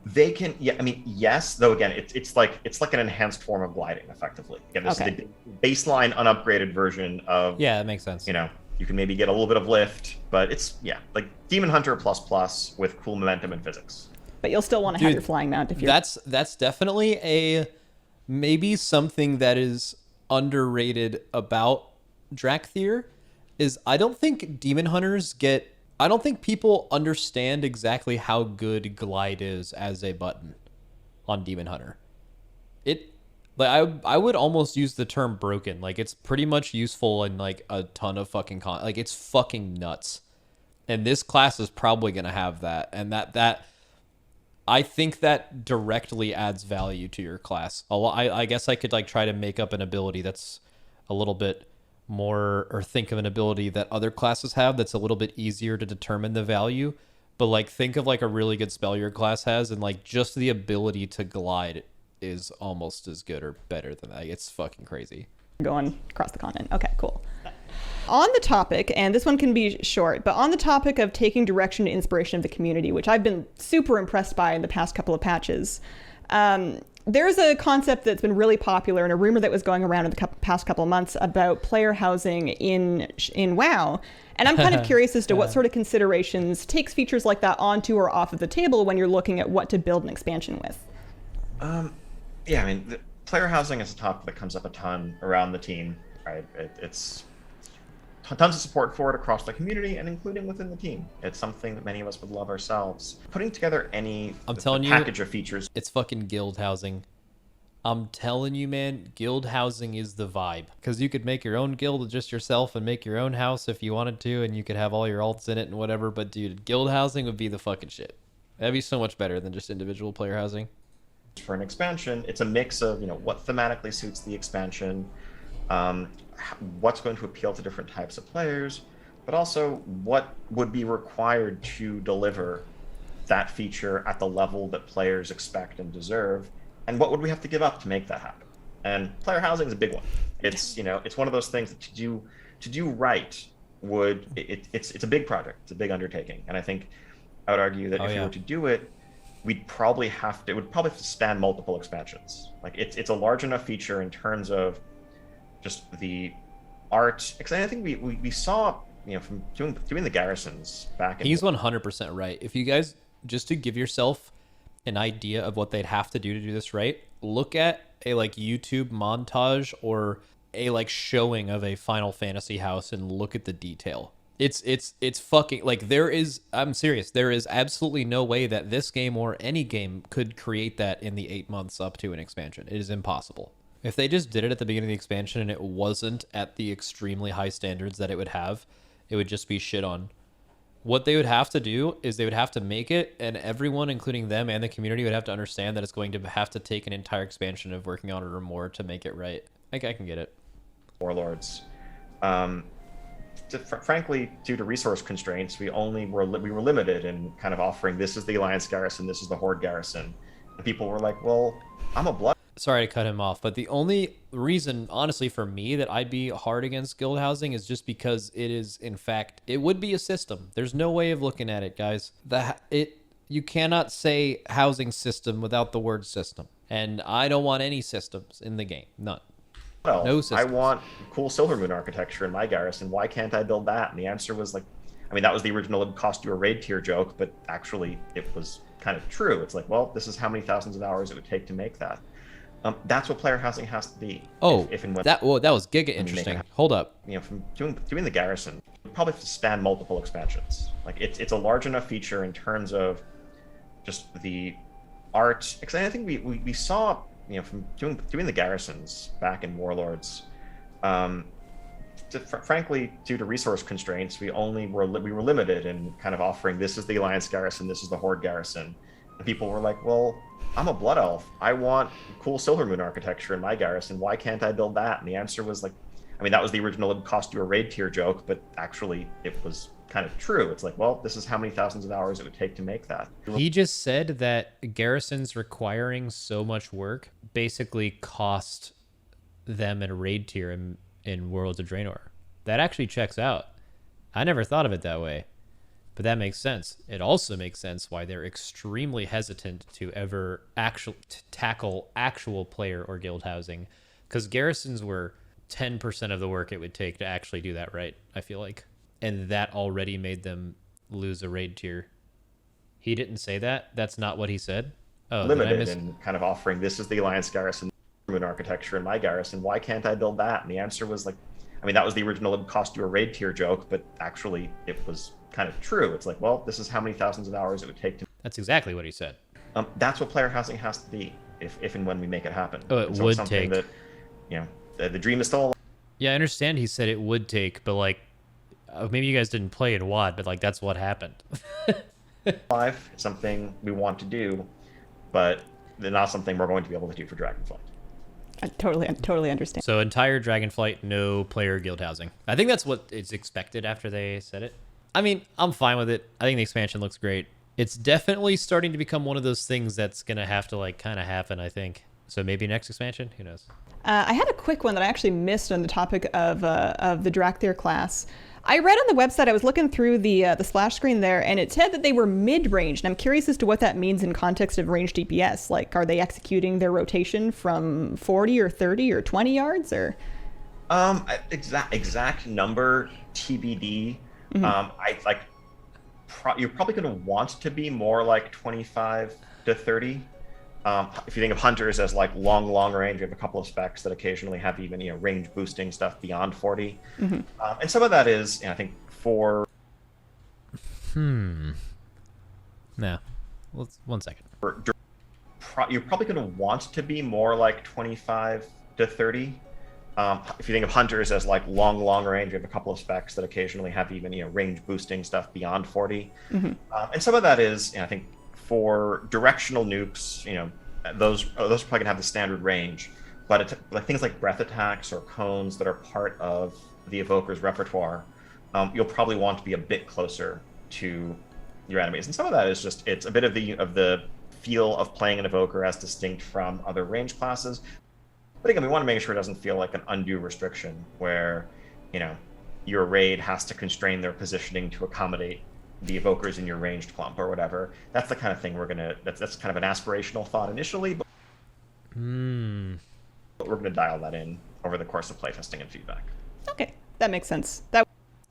They can, yeah. I mean, yes. Though again, it's like an enhanced form of gliding, effectively. Again, this is the baseline, unupgraded version of. Yeah, that makes sense. You know, you can maybe get a little bit of lift, but it's like Demon Hunter plus with cool momentum and physics. But you'll still want to have your flying mount if you're. That's definitely maybe something that is underrated about Dracthyr. Is I don't think Demon Hunters get. I don't think people understand exactly how good glide is as a button on Demon Hunter. I would almost use the term broken. Like, it's pretty much useful in like a ton of fucking like, it's fucking nuts. And this class is probably going to have that, and that I think that directly adds value to your class. I guess I could like try to make up an ability that's a little bit more, or think of an ability that other classes have that's a little bit easier to determine the value. But like, think of like a really good spell your class has, and like just the ability to glide is almost as good or better than that. It's fucking crazy. Going across the continent. Okay, cool. On the topic, and this one can be short, but on the topic of taking direction and inspiration of the community, which I've been super impressed by in the past couple of patches, there's a concept that's been really popular, and a rumor that was going around in the past couple of months about player housing in WoW. And I'm kind of curious as to what sort of considerations takes features like that onto or off of the table when you're looking at what to build an expansion with. Yeah, I mean, the player housing is a topic that comes up a ton around the team, right? It's tons of support for it across the community and including within the team. It's something that many of us would love ourselves. Putting together any package of features. It's fucking guild housing. I'm telling you, man, guild housing is the vibe. Because you could make your own guild just yourself and make your own house if you wanted to, and you could have all your alts in it and whatever. But dude, guild housing would be the fucking shit. That'd be so much better than just individual player housing. For an expansion, it's a mix of, what thematically suits the expansion, what's going to appeal to different types of players, but also what would be required to deliver that feature at the level that players expect and deserve, and what would we have to give up to make that happen. And player housing is a big one. It's it's one of those things that to do right it's a big project. It's a big undertaking, and I think I would argue that if you were to do it, it would probably have to span multiple expansions. Like, it's a large enough feature in terms of just the art. Because I think we saw, from doing the garrisons back in. He's 100% right. If you guys, just to give yourself an idea of what they'd have to do this right, look at a like YouTube montage or a like showing of a Final Fantasy house and look at the detail. It's fucking like, I'm serious, there is absolutely no way that this game or any game could create that in the 8 months up to an expansion. It is impossible. If they just did it at the beginning of the expansion and it wasn't at the extremely high standards that it would just be shit on. What they would have to do is they would have to make it, and everyone, including them and the community, would have to understand that it's going to have to take an entire expansion of working on it or more to make it right. I can get it. Warlords. Frankly, due to resource constraints, we were limited in kind of offering, this is the Alliance garrison, this is the Horde garrison. And people were like, well, I'm a blood. Sorry to cut him off, but the only reason, honestly, for me that I'd be hard against guild housing is just because it is, in fact, it would be a system. There's no way of looking at it, guys. You cannot say housing system without the word system. And I don't want any systems in the game. None. Well, no I want cool Silvermoon architecture in my garrison. Why can't I build that? And the answer was like, that was the original "it cost you a raid tier" joke, but actually it was kind of true. It's like, well, this is how many thousands of hours it would take to make that. That's what player housing has to be. Oh, if and when that was giga interesting. Hold up. From doing the garrison, it would probably have to span multiple expansions. Like, it's a large enough feature in terms of just the art. Because I think we saw, from doing the garrisons back in Warlords, frankly, due to resource constraints, we were limited in kind of offering, this is the Alliance garrison, this is the Horde garrison. And people were like, well, I'm a blood elf. I want cool Silvermoon architecture in my garrison. Why can't I build that? And the answer was like, I mean, that was the original "it would cost you a raid tier" joke, but actually it was kind of true. It's like, well, this is how many thousands of hours it would take to make that. He just said that garrisons requiring so much work basically cost them a raid tier in Worlds of Draenor. That actually checks out. I never thought of it that way, but that makes sense. It also makes sense why they're extremely hesitant to ever tackle actual player or guild housing, because garrisons were 10% of the work it would take to actually do that right, I feel like. And that already made them lose a raid tier. He didn't say that? That's not what he said? Oh, limited and kind of offering, this is the Alliance garrison Moon architecture in my garrison. Why can't I build that? And the answer was like, I mean, that was the original "it would cost you a raid tier" joke, but actually it was kind of true. It's like, well, this is how many thousands of hours it would take to... That's exactly what he said. That's what player housing has to be, if and when we make it happen. Oh, it would take. That, you know, the dream is still alive. Yeah, I understand he said it would take, but like, maybe you guys didn't play in WoD, but like, that's what happened. It's something we want to do, but they're not something we're going to be able to do for Dragonflight. I totally understand. So entire Dragonflight, no player guild housing. I think that's what is expected after they said it. I mean, I'm fine with it. I think the expansion looks great. It's definitely starting to become one of those things that's going to have to like kind of happen, I think. So maybe next expansion, who knows? I had a quick one that I actually missed on the topic of the Dracthyr class. I read on the website, I was looking through the splash screen there, and it said that they were mid-range, and I'm curious as to what that means in context of ranged DPS. Like, are they executing their rotation from 40 or 30 or 20 yards, or? Exact number TBD. You're probably going to want to be more like 25 to 30. If you think of hunters as like long range, we have a couple of specs that occasionally have even range boosting stuff beyond 40, and some of that is I think for. No, one second. You're probably going to want to be more like 25 to 30. If you think of hunters as like long range, we have a couple of specs that occasionally have even range boosting stuff beyond 40, and some of that is I think. For directional nukes, those are probably gonna have the standard range, but like things like breath attacks or cones that are part of the Evoker's repertoire, you'll probably want to be a bit closer to your enemies. And some of that is just it's a bit of the feel of playing an Evoker as distinct from other range classes. But again, we want to make sure it doesn't feel like an undue restriction where your raid has to constrain their positioning to accommodate the Evokers in your ranged clump or whatever. That's the kind of thing that's kind of an aspirational thought initially, but we're gonna dial that in over the course of playtesting and feedback. Okay, that makes sense.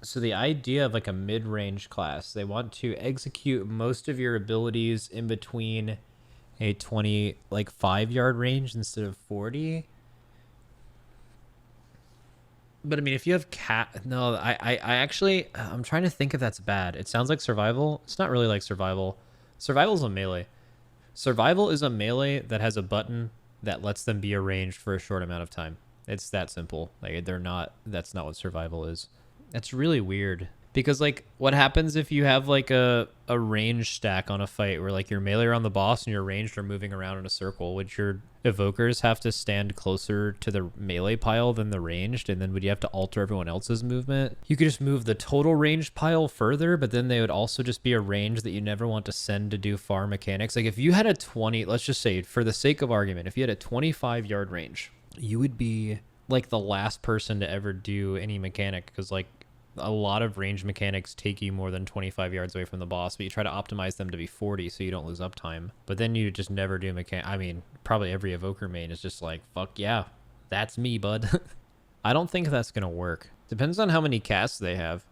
So the idea of like a mid-range class, they want to execute most of your abilities in between a 5-yard range instead of 40. But I mean, if you have I'm trying to think if that's bad. It sounds like survival. It's not really like survival. Survival is a melee. Survival is a melee that has a button that lets them be arranged for a short amount of time. It's that simple. Like that's not what survival is. That's really weird. Because like what happens if you have like a range stack on a fight where like your melee are on the boss and your ranged are moving around in a circle? Would your evokers have to stand closer to the melee pile than the ranged? And then would you have to alter everyone else's movement? You could just move the total ranged pile further, but then they would also just be a range that you never want to send to do far mechanics. Like if you had a 20, let's just say for the sake of argument, if you had a 25-yard range, you would be like the last person to ever do any mechanic, because like a lot of range mechanics take you more than 25 yards away from the boss, but you try to optimize them to be 40 so you don't lose uptime. But then you just never do mechanic. I mean, probably every Evoker main is just like, fuck yeah, that's me, bud. I don't think that's going to work. Depends on how many casts they have.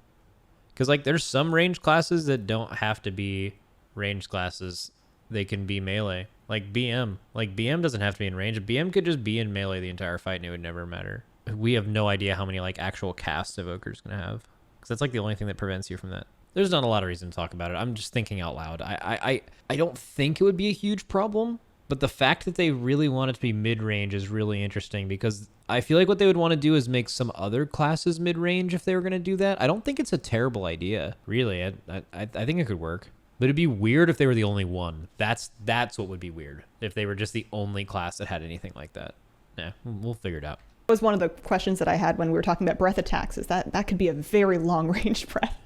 Because like there's some range classes that don't have to be range classes. They can be melee. Like BM. Like BM doesn't have to be in range. BM could just be in melee the entire fight and it would never matter. We have no idea how many like actual casts Evoker's going to have. Because that's like the only thing that prevents you from that. There's not a lot of reason to talk about it. I'm just thinking out loud. I don't think it would be a huge problem, but the fact that they really want it to be mid-range is really interesting, because I feel like what they would want to do is make some other classes mid-range if they were going to do that. I don't think it's a terrible idea, really. I think it could work. But it'd be weird if they were the only one. That's what would be weird. If they were just the only class that had anything like that. Yeah, we'll figure it out. That was one of the questions that I had when we were talking about breath attacks, is that could be a very long-range breath.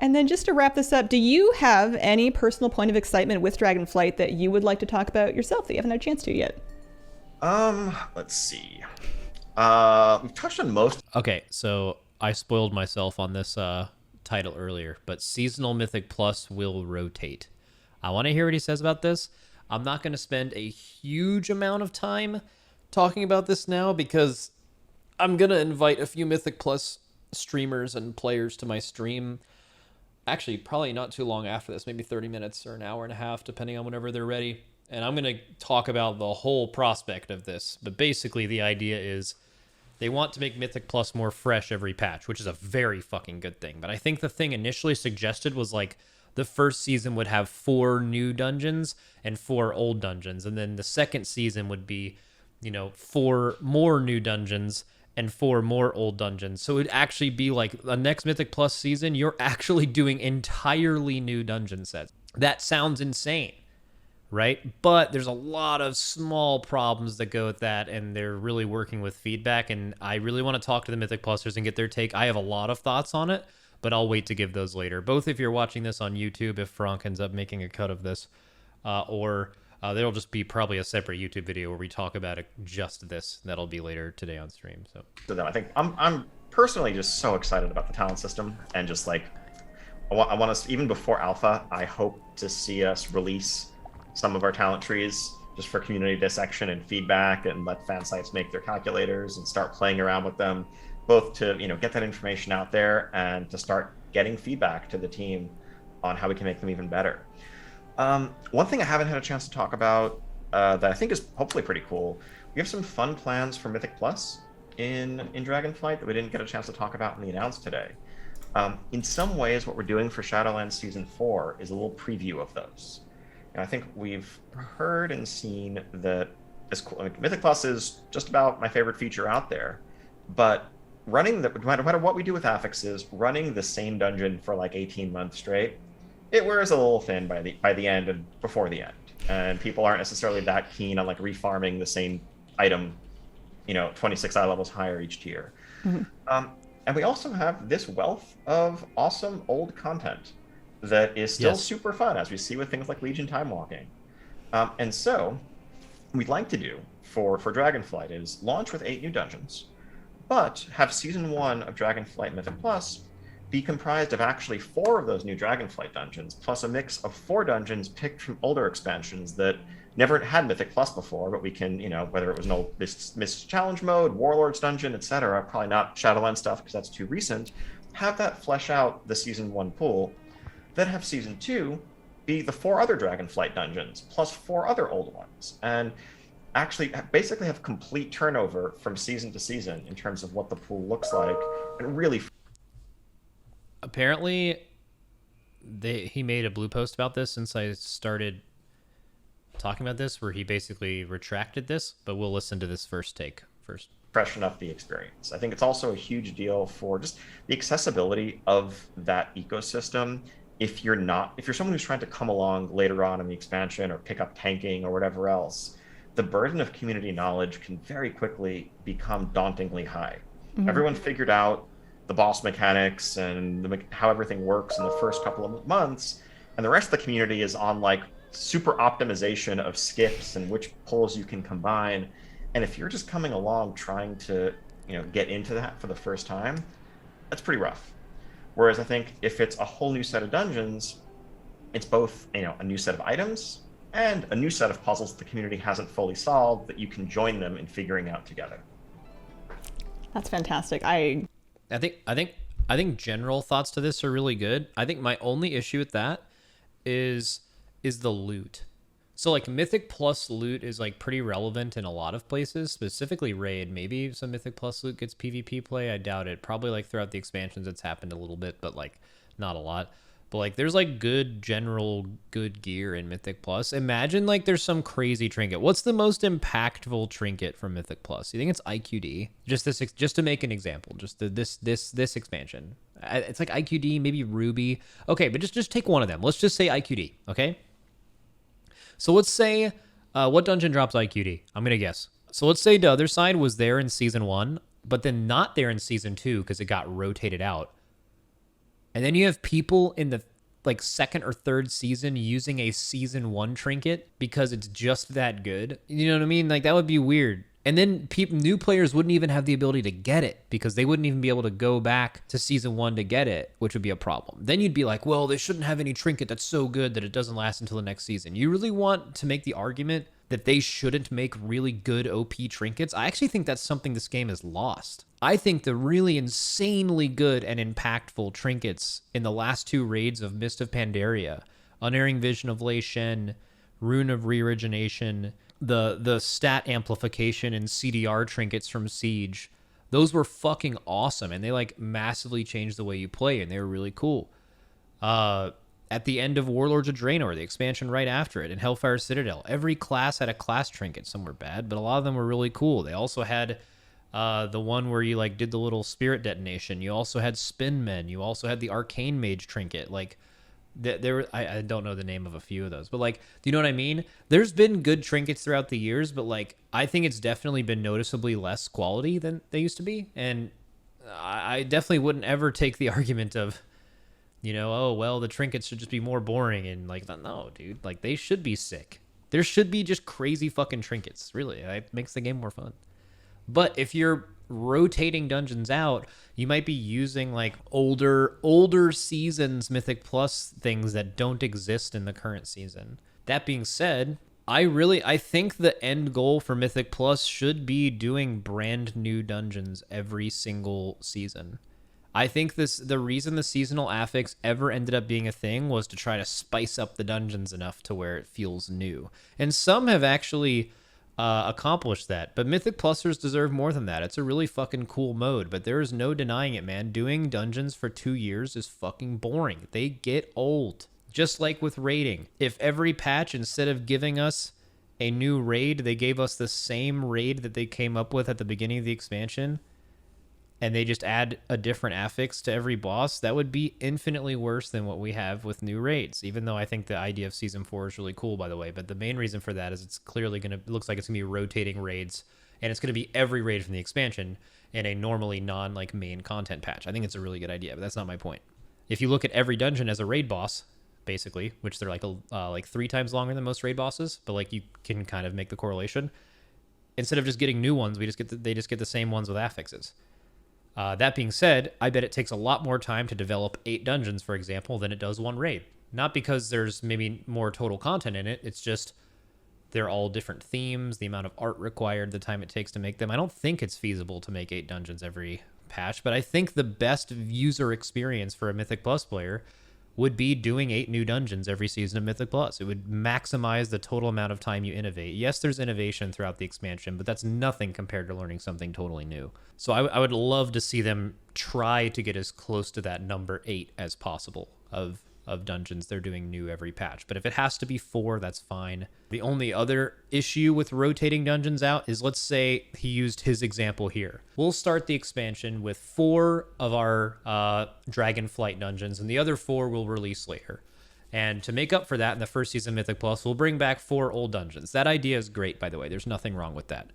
And then just to wrap this up, do you have any personal point of excitement with Dragonflight that you would like to talk about yourself that you haven't had a chance to yet? Let's see. We've touched on most. Okay, so I spoiled myself on this title earlier, but Seasonal Mythic Plus will rotate. I want to hear what he says about this. I'm not going to spend a huge amount of time talking about this now because I'm going to invite a few Mythic Plus streamers and players to my stream. Actually, probably not too long after this, maybe 30 minutes or an hour and a half, depending on whenever they're ready. And I'm going to talk about the whole prospect of this. But basically, the idea is they want to make Mythic Plus more fresh every patch, which is a very fucking good thing. But I think the thing initially suggested was like the first season would have 4 new dungeons and 4 old dungeons. And then the second season would be, 4 more new dungeons and 4 more old dungeons. So it'd actually be like the next Mythic Plus season, you're actually doing entirely new dungeon sets. That sounds insane, right? But there's a lot of small problems that go with that, and they're really working with feedback, and I really want to talk to the Mythic Plusers and get their take. I have a lot of thoughts on it, but I'll wait to give those later. Both if you're watching this on YouTube, if Frank ends up making a cut of this, or there'll just be probably a separate YouTube video where we talk about it, just this. That'll be later today on stream. So I think I'm personally just so excited about the talent system, and just like I want us, even before alpha, I hope to see us release some of our talent trees just for community dissection and feedback, and let fan sites make their calculators and start playing around with them, both to get that information out there and to start getting feedback to the team on how we can make them even better. One thing I haven't had a chance to talk about that I think is hopefully pretty cool, we have some fun plans for Mythic Plus in Dragonflight that we didn't get a chance to talk about in the announce today. In some ways, what we're doing for Shadowlands Season 4 is a little preview of those. And I think we've heard and seen that Mythic Plus is just about my favorite feature out there, but no matter what we do with affixes, running the same dungeon for like 18 months straight, it wears a little thin by the end and before the end, and people aren't necessarily that keen on like refarming the same item, 26 eye levels higher each tier. Mm-hmm. And we also have this wealth of awesome old content that is still super fun, as we see with things like Legion Time Walking. And so we'd like to do for Dragonflight is launch with 8 new dungeons, but have Season 1 of Dragonflight Mythic Plus be comprised of actually 4 of those new Dragonflight dungeons, plus a mix of 4 dungeons picked from older expansions that never had Mythic Plus before, but we can, whether it was an old Mist Challenge mode, Warlords dungeon, etc., probably not Shadowlands stuff because that's too recent, have that flesh out the Season 1 pool, then have Season 2 be the 4 other Dragonflight dungeons, plus 4 other old ones, and actually basically have complete turnover from season to season in terms of what the pool looks like, and really... Apparently, he made a blue post about this since I started talking about this, where he basically retracted this, but we'll listen to this first take first. Freshen up the experience. I think it's also a huge deal for just the accessibility of that ecosystem. If you're someone who's trying to come along later on in the expansion or pick up tanking or whatever else, the burden of community knowledge can very quickly become dauntingly high. Mm-hmm. Everyone figured out the boss mechanics and how everything works in the first couple of months, and the rest of the community is on like super optimization of skips and which pulls you can combine. And if you're just coming along trying to get into that for the first time, that's pretty rough. Whereas I think if it's a whole new set of dungeons, it's both a new set of items and a new set of puzzles the community hasn't fully solved that you can join them in figuring out together. That's fantastic. I think general thoughts to this are really good. I think my only issue with that is the loot. So like Mythic Plus loot is like pretty relevant in a lot of places, specifically Raid. Maybe some Mythic Plus loot gets PvP play. I doubt it. Probably like throughout the expansions it's happened a little bit, but like not a lot. But like there's like good gear in Mythic Plus. Imagine like there's some crazy trinket. What's the most impactful trinket from Mythic Plus? You think it's IQD? Just to make an example. Just this expansion. It's like IQD, maybe Ruby. Okay, but just take one of them. Let's just say IQD, okay? So let's say, what dungeon drops IQD? I'm going to guess. So let's say the other side was there in Season 1, but then not there in Season 2 because it got rotated out. And then you have people in the like second or third season using a Season 1 trinket because it's just that good. You know what I mean? Like, that would be weird. And then new players wouldn't even have the ability to get it because they wouldn't even be able to go back to Season 1 to get it, which would be a problem. Then you'd be like, well, they shouldn't have any trinket that's so good that it doesn't last until the next season. You really want to make the argument that they shouldn't make really good OP trinkets? I actually think that's something this game has lost. I think the really insanely good and impactful trinkets in the last 2 raids of Mist of Pandaria, Unerring Vision of Lei Shen, Rune of Reorigination, the stat amplification and CDR trinkets from Siege, those were fucking awesome, and they like massively changed the way you play, and they were really cool. At the end of Warlords of Draenor, the expansion right after it, in Hellfire Citadel, every class had a class trinket. Some were bad, but a lot of them were really cool. They also had the one where you like did the little spirit detonation. You also had Spin Men. You also had the Arcane Mage trinket. Like, I don't know the name of a few of those, but like, do you know what I mean? There's been good trinkets throughout the years, but like, I think it's definitely been noticeably less quality than they used to be. And I definitely wouldn't ever take the argument of, you know, oh, well, the trinkets should just be more boring. And like, no, dude, like they should be sick. There should be just crazy fucking trinkets. Really, it makes the game more fun. But if you're rotating dungeons out, you might be using like older seasons Mythic Plus things that don't exist in the current season. That being said, I think the end goal for Mythic Plus should be doing brand new dungeons every single season. I think the reason the seasonal affix ever ended up being a thing was to try to spice up the dungeons enough to where it feels new. And some have actually accomplished that, but Mythic Plusers deserve more than that. It's a really fucking cool mode, but there is no denying it, man. Doing dungeons for 2 years is fucking boring. They get old. Just like with raiding. If every patch, instead of giving us a new raid, they gave us the same raid that they came up with at the beginning of the expansion, and they just add a different affix to every boss, that would be infinitely worse than what we have with new raids. Even though I think the idea of Season 4 is really cool, by the way. But the main reason for that is it's clearly looks like it's going to be rotating raids, and it's going to be every raid from the expansion in a normally non-like main content patch. I think it's a really good idea, but that's not my point. If you look at every dungeon as a raid boss, basically, which they're like 3 times longer than most raid bosses, but like you can kind of make the correlation. Instead of just getting new ones, they just get the same ones with affixes. That being said, I bet it takes a lot more time to develop 8 dungeons, for example, than it does 1 raid. Not because there's maybe more total content in it, it's just they're all different themes, the amount of art required, the time it takes to make them. I don't think it's feasible to make 8 dungeons every patch, but I think the best user experience for a Mythic Plus player would be doing 8 new dungeons every season of Mythic Plus. It would maximize the total amount of time you innovate. Yes, there's innovation throughout the expansion, but that's nothing compared to learning something totally new. So I would love to see them try to get as close to that number 8 as possible of dungeons they're doing new every patch. But if it has to be 4, that's fine. The only other issue with rotating dungeons out is, let's say he used his example here. We'll start the expansion with 4 of our Dragonflight dungeons, and the other 4 we'll release later. And to make up for that in the first season of Mythic Plus, we'll bring back 4 old dungeons. That idea is great, by the way. There's nothing wrong with that.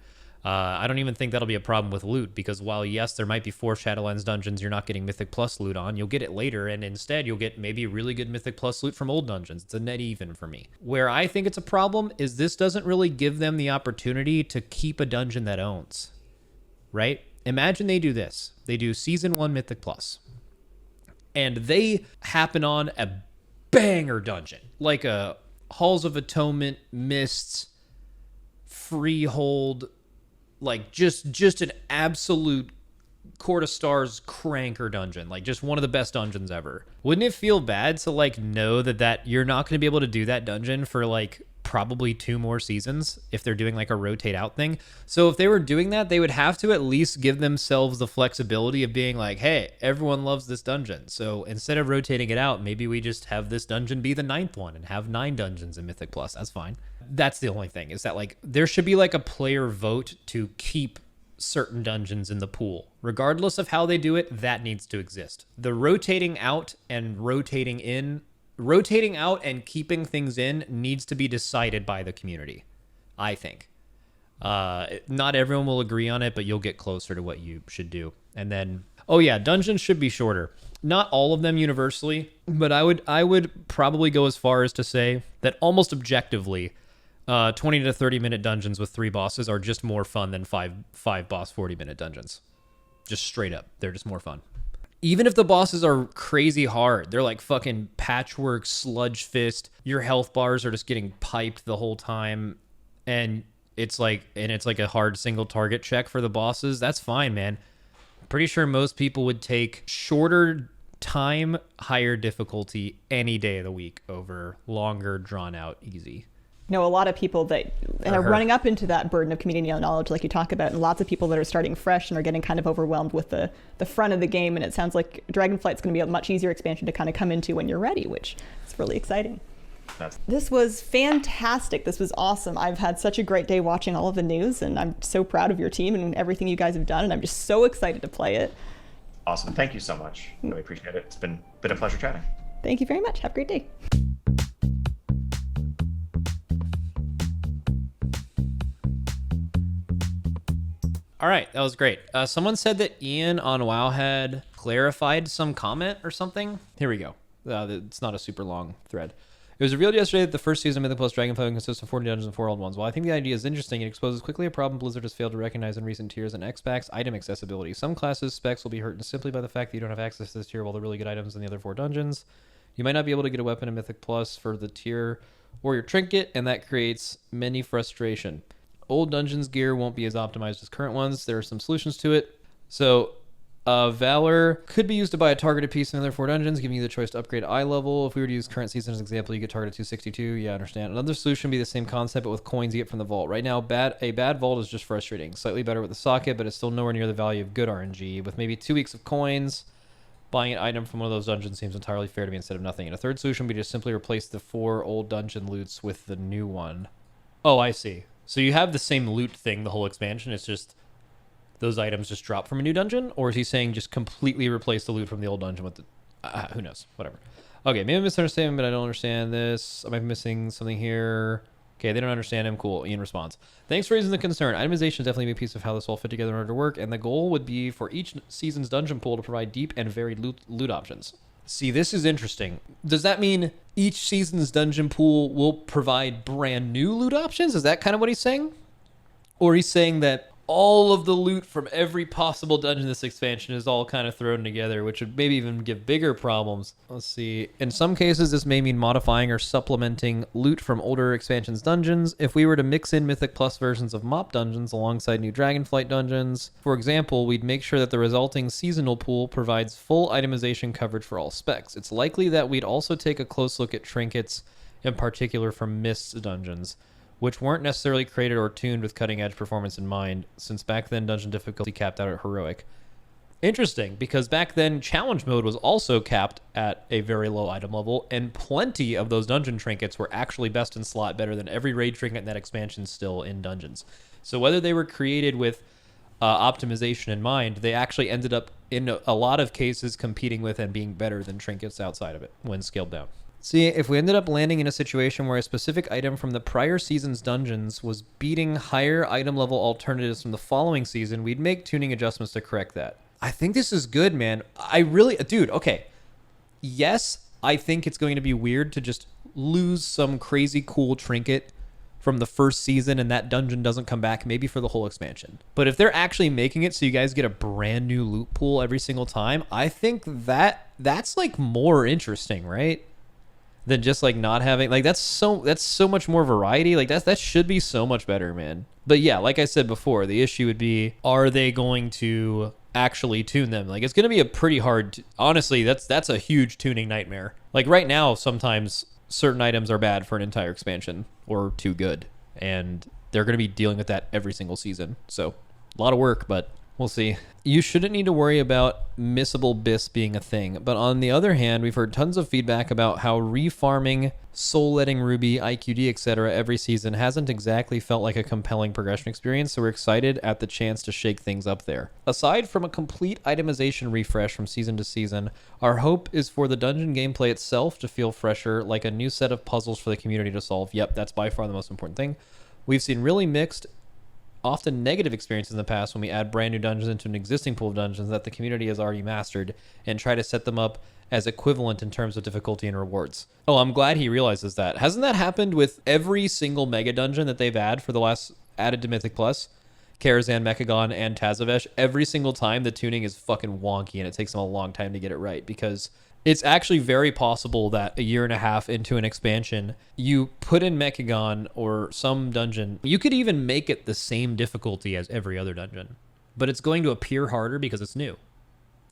I don't even think that'll be a problem with loot, because while, yes, there might be 4 Shadowlands dungeons you're not getting Mythic Plus loot on, you'll get it later, and instead you'll get maybe really good Mythic Plus loot from old dungeons. It's a net even for me. Where I think it's a problem is this doesn't really give them the opportunity to keep a dungeon that owns, right? Imagine they do this. They do Season 1 Mythic Plus, and they happen on a banger dungeon, like a Halls of Atonement, Mists, Freehold, like just an absolute Court of Stars cranker dungeon, like just one of the best dungeons ever. Wouldn't it feel bad to like know that you're not going to be able to do that dungeon for like probably 2 more seasons if they're doing like a rotate out thing? So if they were doing that, they would have to at least give themselves the flexibility of being like, hey, everyone loves this dungeon, so instead of rotating it out, maybe we just have this dungeon be the 9th one and have 9 dungeons in Mythic Plus. That's fine. That's the only thing, is that like there should be like a player vote to keep certain dungeons in the pool. Regardless of how they do it, that needs to exist. The rotating out and rotating out and keeping things in needs to be decided by the community, I think. Not everyone will agree on it, but you'll get closer to what you should do. And then, oh yeah, dungeons should be shorter. Not all of them universally, but I would probably go as far as to say that almost objectively, 20 to 30 minute dungeons with 3 bosses are just more fun than five boss 40-minute dungeons. Just straight up, they're just more fun. Even if the bosses are crazy hard, they're like fucking patchwork, sludge fist, your health bars are just getting piped the whole time, and it's like a hard single target check for the bosses, that's fine, man. Pretty sure most people would take shorter time, higher difficulty any day of the week over longer, drawn out, easy. A lot of people that are running up into that burden of community knowledge like you talk about, and lots of people that are starting fresh and are getting kind of overwhelmed with the front of the game, and it sounds like Dragonflight's going to be a much easier expansion to kind of come into when you're ready, which is really exciting. This was fantastic. This was awesome. I've had such a great day watching all of the news, and I'm so proud of your team and everything you guys have done, and I'm just so excited to play it. Awesome. Thank you so much. Really appreciate it. It's been a pleasure chatting. Thank you very much. Have a great day. All right, that was great. Someone said that Ian on WoW had clarified some comment or something. Here we go. It's not a super long thread. It was revealed yesterday that the first season of Mythic plus Dragonflight consists of 40 dungeons and 4 old ones. While I think the idea is interesting, it exposes quickly a problem Blizzard has failed to recognize in recent tiers and X-Packs, item accessibility. Some classes' specs will be hurt simply by the fact that you don't have access to this tier while the really good items in the other 4 dungeons. You might not be able to get a weapon in Mythic Plus for the tier or your trinket, and that creates many frustration. Old dungeons gear won't be as optimized as current ones. There are some solutions to it. So, Valor could be used to buy a targeted piece in the other 4 dungeons, giving you the choice to upgrade eye level. If we were to use current season as an example, you get targeted 262. Yeah, I understand. Another solution would be the same concept, but with coins you get from the vault. Right now, a bad vault is just frustrating. Slightly better with the socket, but it's still nowhere near the value of good RNG. With maybe 2 weeks of coins, buying an item from one of those dungeons seems entirely fair to me instead of nothing. And a third solution would be to simply replace the 4 old dungeon loots with the new one. Oh, I see. So you have the same loot thing the whole expansion, it's just those items just drop from a new dungeon? Or is he saying just completely replace the loot from the old dungeon with the... who knows? Whatever. Okay, maybe I'm misunderstanding, but I don't understand this. Am I missing something here? Okay, they don't understand him. Cool. Ian responds. Thanks for raising the concern. Itemization is definitely a piece of how this all fit together in order to work, and the goal would be for each season's dungeon pool to provide deep and varied loot options. See, this is interesting. Does that mean each season's dungeon pool will provide brand new loot options? Is that kind of what he's saying? Or he's saying that all of the loot from every possible dungeon in this expansion is all kind of thrown together, which would maybe even give bigger problems. Let's see. In some cases, this may mean modifying or supplementing loot from older expansions dungeons. If we were to mix in Mythic Plus versions of MOP dungeons alongside new Dragonflight dungeons, for example, we'd make sure that the resulting seasonal pool provides full itemization coverage for all specs. It's likely that we'd also take a close look at trinkets, in particular from Mist dungeons, which weren't necessarily created or tuned with cutting-edge performance in mind, since back then dungeon difficulty capped out at heroic. Interesting, because back then challenge mode was also capped at a very low item level, and plenty of those dungeon trinkets were actually best in slot, better than every raid trinket in that expansion still in dungeons. So whether they were created with optimization in mind, they actually ended up, in a lot of cases, competing with and being better than trinkets outside of it when scaled down. See, if we ended up landing in a situation where a specific item from the prior season's dungeons was beating higher item level alternatives from the following season, we'd make tuning adjustments to correct that. I think this is good, man. Dude, okay. Yes, I think it's going to be weird to just lose some crazy cool trinket from the first season and that dungeon doesn't come back, maybe for the whole expansion. But if they're actually making it so you guys get a brand new loot pool every single time, I think that's like more interesting, right? Than just like not having, like, that's so much more variety. Like that should be so much better, man. But yeah, like I said before, the issue would be, are they going to actually tune them? Like, it's going to be a pretty hard, honestly, that's a huge tuning nightmare. Like right now, sometimes certain items are bad for an entire expansion or too good, and they're going to be dealing with that every single season. So a lot of work, but We'll see. You shouldn't need to worry about missable bis being a thing, but on the other hand, we've heard tons of feedback about how refarming, soul-letting Ruby, IQD, etc. every season hasn't exactly felt like a compelling progression experience, so we're excited at the chance to shake things up there. Aside from a complete itemization refresh from season to season, our hope is for the dungeon gameplay itself to feel fresher, like a new set of puzzles for the community to solve. Yep, that's by far the most important thing. We've seen really mixed, often negative experiences in the past when we add brand new dungeons into an existing pool of dungeons that the community has already mastered and try to set them up as equivalent in terms of difficulty and rewards. Oh, I'm glad he realizes that. Hasn't that happened with every single mega dungeon that they've added to Mythic Plus? Karazhan, Mechagon, and Tazavesh, every single time the tuning is fucking wonky and it takes them a long time to get it right, because it's actually very possible that a year and a half into an expansion, you put in Mechagon or some dungeon, you could even make it the same difficulty as every other dungeon, but it's going to appear harder because it's new.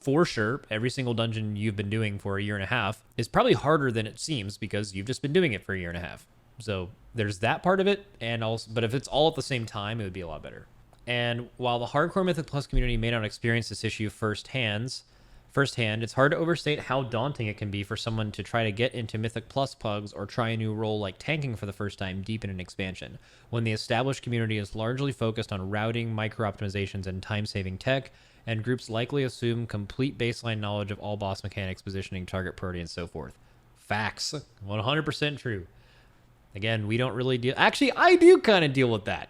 For sure, every single dungeon you've been doing for a year and a half is probably harder than it seems because you've just been doing it for a year and a half. So there's that part of it, and also, but if it's all at the same time, it would be a lot better. And while the hardcore Mythic Plus community may not experience this issue firsthand, it's hard to overstate how daunting it can be for someone to try to get into Mythic Plus pugs or try a new role like tanking for the first time deep in an expansion, when the established community is largely focused on routing, micro-optimizations, and time-saving tech, and groups likely assume complete baseline knowledge of all boss mechanics, positioning, target priority, and so forth. Facts. 100% true. Again, we don't really deal... Actually, I do kind of deal with that.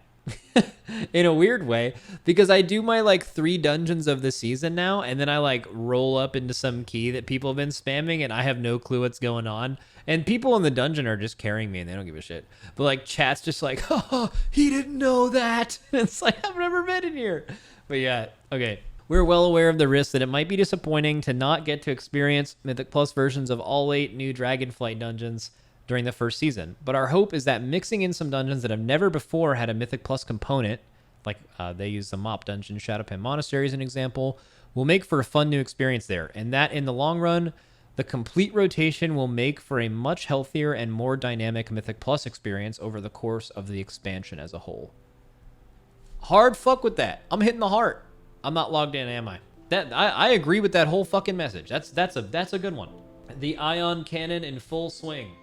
In a weird way, because I do my like 3 dungeons of the season now, and then I like roll up into some key that people have been spamming and I have no clue what's going on, and people in the dungeon are just carrying me and they don't give a shit, but like chat's just like, oh, he didn't know that. It's like, I've never been in here. But yeah, okay, we're well aware of the risk that it might be disappointing to not get to experience Mythic Plus versions of all 8 new Dragonflight dungeons during the first season, but our hope is that mixing in some dungeons that have never before had a Mythic Plus component, like they use the Mop Dungeon, Shadowpen Monastery as an example, will make for a fun new experience there, and that in the long run, the complete rotation will make for a much healthier and more dynamic Mythic Plus experience over the course of the expansion as a whole. Hard fuck with that. I'm hitting the heart. I'm not logged in, am I? I agree with that whole fucking message. That's a good one. The Ion Cannon in full swing.